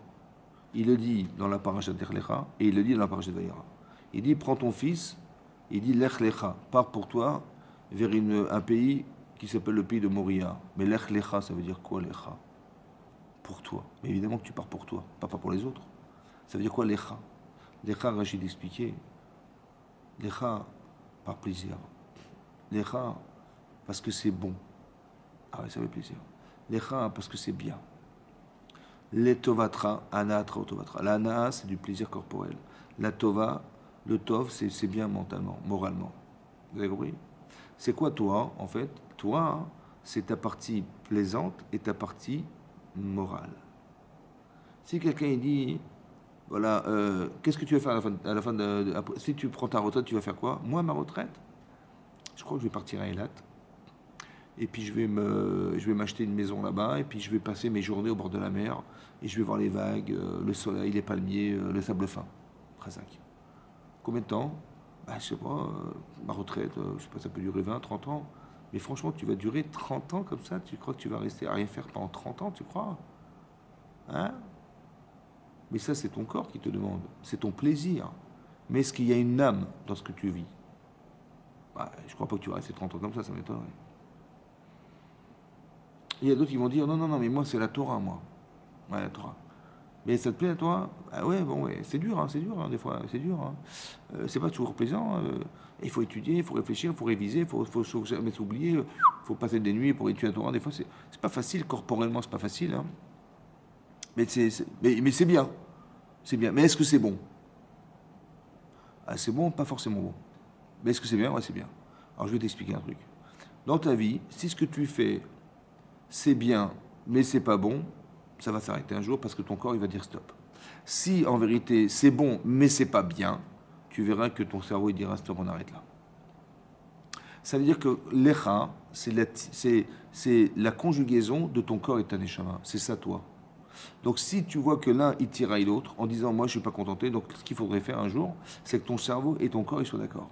Speaker 2: il le dit dans la paracha de Lech Lecha et il le dit dans la paracha de Vayera. Il dit, prends ton fils, il dit Lech Lecha, pars pour toi vers un pays qui s'appelle le pays de Moria. Mais Lech Lecha, ça veut dire quoi, Lecha? Pour toi. Mais évidemment que tu pars pour toi, pas pour les autres. Ça veut dire quoi, Lecha? Lecha, Rachid expliquait, Lecha, par plaisir. Lecha, parce que c'est bon. Ah oui, ça fait plaisir. Lecha, parce que c'est bien. Les tovatra, anatra, tovatra. L'ana, c'est du plaisir corporel. La tova, le tov, c'est bien mentalement, moralement. Vous avez compris? C'est quoi toi, en fait? Toi, c'est ta partie plaisante et ta partie morale. Si quelqu'un dit, voilà, qu'est-ce que tu vas faire à la fin si tu prends ta retraite, tu vas faire quoi? Moi, ma retraite, je crois que je vais partir à Eilat. Et puis je vais m'acheter une maison là-bas. Et puis je vais passer mes journées au bord de la mer. Et je vais voir les vagues, le soleil, les palmiers, le sable fin. Khazak. Combien de temps? Je sais pas. Ma retraite, je sais pas, ça peut durer 20, 30 ans. Mais franchement, tu vas durer 30 ans comme ça? Tu crois que tu vas rester à rien faire pendant 30 ans, tu crois? Hein? Mais ça, c'est ton corps qui te demande. C'est ton plaisir. Mais est-ce qu'il y a une âme dans ce que tu vis? Je crois pas que tu vas rester 30 ans comme ça m'étonnerait. Il y a d'autres qui vont dire non, non, non, mais moi c'est la Torah, moi. Ouais, la Torah. Mais ça te plaît à toi? Ah ouais, bon, ouais, c'est dur, des fois, c'est dur. C'est pas toujours plaisant. Il faut étudier, il faut réfléchir, il faut réviser, il faut jamais s'oublier, il faut passer des nuits pour étudier la Torah. Des fois, c'est pas facile, corporellement, c'est pas facile. Hein. Mais c'est bien. C'est bien. Mais est-ce que c'est bon? C'est bon, pas forcément bon. Mais est-ce que c'est bien? Ouais, c'est bien. Alors je vais t'expliquer un truc. Dans ta vie, si ce que tu fais, c'est bien, mais c'est pas bon, ça va s'arrêter un jour parce que ton corps, il va dire stop. Si en vérité, c'est bon, mais c'est pas bien, tu verras que ton cerveau, il dira stop, on arrête là. Ça veut dire que l'écha, c'est la conjugaison de ton corps et ta neshama. C'est ça, toi. Donc, si tu vois que l'un, il tiraille l'autre en disant, moi, je suis pas contenté, donc ce qu'il faudrait faire un jour, c'est que ton cerveau et ton corps, ils soient d'accord.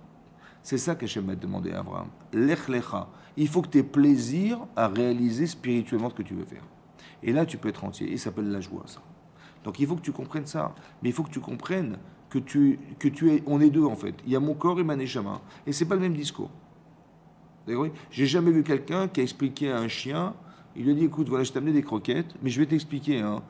Speaker 2: C'est ça qu'Hachem m'a demandé à Abraham. Lech lecha. Il faut que tu aies plaisir à réaliser spirituellement ce que tu veux faire. Et là, tu peux être entier. Il s'appelle la joie, ça. Donc, il faut que tu comprennes ça. Mais il faut que tu comprennes que tu es, on est deux, en fait. Il y a mon corps et ma neshama. Et c'est pas le même discours. J'ai jamais vu quelqu'un qui a expliqué à un chien, il lui a dit écoute, voilà, je t'ai amené des croquettes, mais je vais t'expliquer. Hein,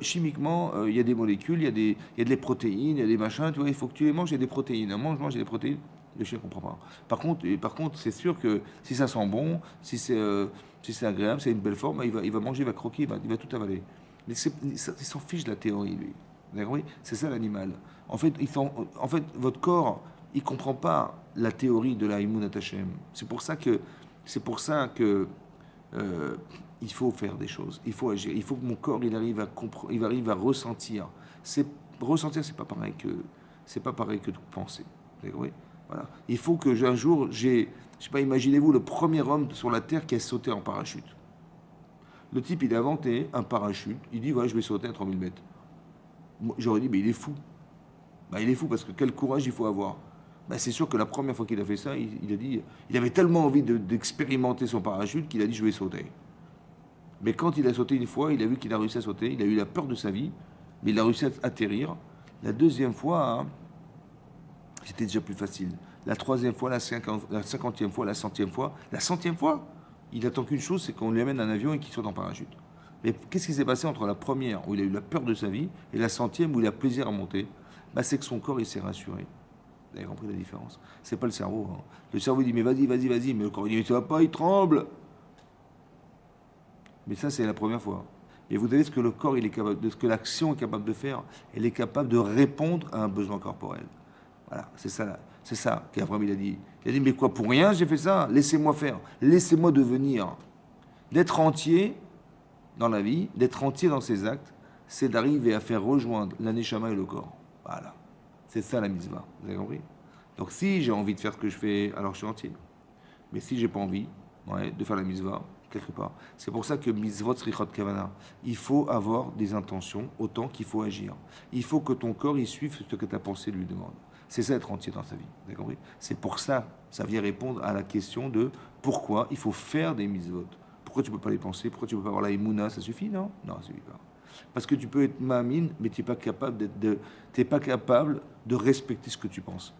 Speaker 2: chimiquement, il y a des molécules, il y a des protéines, il y a des machins, tu vois, il faut que tu les manges, il y a des protéines. Mange, il y a des protéines. Le chien ne comprend pas. Par contre, c'est sûr que si ça sent bon, si c'est agréable, c'est une belle forme, il va manger, il va croquer, il va tout avaler. Mais il s'en fiche de la théorie, lui. D'accord. C'est ça l'animal. En fait, votre corps, il ne comprend pas la théorie de la Immunat Hashem. C'est pour ça que il faut faire des choses, il faut agir, il faut que mon corps il arrive à comprendre, il arrive à ressentir. Ressentir, c'est pas pareil que de penser. Oui, voilà. Il faut que un jour, je sais pas, imaginez-vous le premier homme sur la terre qui a sauté en parachute. Le type, il a inventé un parachute. Il dit, voilà, je vais sauter à 3000 mètres. Moi, j'aurais dit, mais il est fou. Il est fou parce que quel courage il faut avoir. C'est sûr que la première fois qu'il a fait ça, il a dit, il avait tellement envie d'expérimenter son parachute qu'il a dit, je vais sauter. Mais quand il a sauté une fois, il a vu qu'il a réussi à sauter. Il a eu la peur de sa vie, mais il a réussi à atterrir. La deuxième fois, hein, c'était déjà plus facile. La troisième fois, la 50e fois, la 100e fois. La 100e fois, il attend qu'une chose, c'est qu'on lui amène un avion et qu'il saute en parachute. Mais qu'est-ce qui s'est passé entre la première, où il a eu la peur de sa vie, et la 100e, où il a plaisir à monter? C'est que son corps, il s'est rassuré. Vous avez compris la différence? C'est pas le cerveau. Hein. Le cerveau dit, mais vas-y, vas-y, vas-y. Mais le corps dit, mais tu vas pas, il tremble. Mais ça, c'est la première fois. Et vous savez ce que le corps, il est capable de, ce que l'action est capable de faire, elle est capable de répondre à un besoin corporel. Voilà, c'est ça qu'Abraham il a dit. Il a dit, mais quoi, pour rien, j'ai fait ça? Laissez-moi faire. Laissez-moi devenir. D'être entier dans la vie, d'être entier dans ses actes, c'est d'arriver à faire rejoindre la neshama et le corps. Voilà. C'est ça la mitzvah. Vous avez compris? Donc si j'ai envie de faire ce que je fais, alors je suis entier. Mais si j'ai pas envie de faire la mitzvah, quelque part. C'est pour ça que mitzvot srichot kavana. Il faut avoir des intentions autant qu'il faut agir. Il faut que ton corps il suive ce que ta pensée lui demande. C'est ça être entier dans sa vie. Vous avez compris? C'est pour ça, ça vient répondre à la question de pourquoi il faut faire des mitzvot. Pourquoi tu peux pas les penser? Pourquoi tu peux pas avoir la émouna? Ça suffit? Non, ça suffit pas. Parce que tu peux être mamine, mais tu n'es pas capable pas capable de respecter ce que tu penses.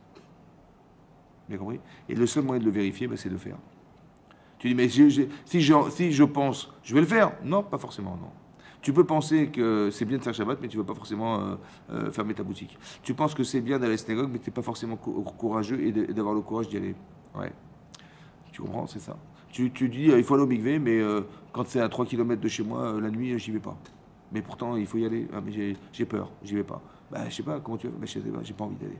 Speaker 2: Bien compris? Et le seul moyen de le vérifier, c'est de faire. Tu dis, mais si je pense, je vais le faire. Non, pas forcément, non. Tu peux penser que c'est bien de faire Shabbat, mais tu ne veux pas forcément fermer ta boutique. Tu penses que c'est bien d'aller à la synagogue, mais tu n'es pas forcément courageux et d'avoir le courage d'y aller. Ouais. Tu comprends? C'est ça. Tu dis, il faut aller au mikvé, mais quand c'est à 3 km de chez moi, la nuit, j'y vais pas. Mais pourtant, il faut y aller. Ah, mais j'ai peur, j'y vais pas. Je sais pas, comment tu veux? Je sais pas, j'ai pas envie d'aller.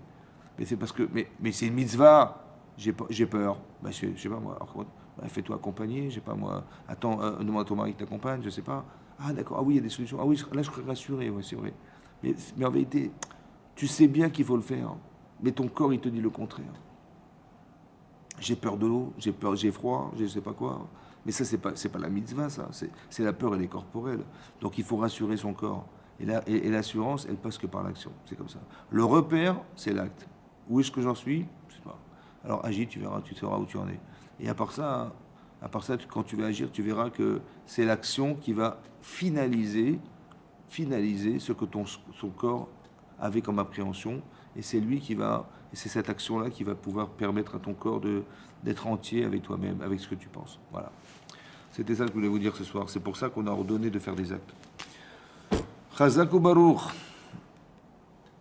Speaker 2: Mais c'est parce que, mais c'est une mitzvah. J'ai peur. Je sais pas moi. Alors, fais-toi accompagner. Je sais pas moi. Attends, demande à ton mari qui t'accompagne. Je sais pas. Ah d'accord. Ah oui, il y a des solutions. Ah oui, là je serais rassuré. Ouais, c'est vrai. Mais en vérité, tu sais bien qu'il faut le faire. Mais ton corps, il te dit le contraire. J'ai peur de l'eau. J'ai peur. J'ai froid. Je sais pas quoi. Mais ça, c'est pas la mitzvah, ça. C'est la peur, elle est corporelle. Donc il faut rassurer son corps. Et l'assurance, elle passe que par l'action. C'est comme ça. Le repère, c'est l'acte. Où est-ce que j'en suis? Je sais pas. Alors agis, tu verras, tu sauras où tu en es. Et à part ça, quand tu vas agir, tu verras que c'est l'action qui va finaliser ce que son corps avait comme appréhension. Et c'est c'est cette action-là qui va pouvoir permettre à ton corps d'être entier avec toi-même, avec ce que tu penses. Voilà. C'était ça que je voulais vous dire ce soir. C'est pour ça qu'on a ordonné de faire des actes. Chazak ou Baruch.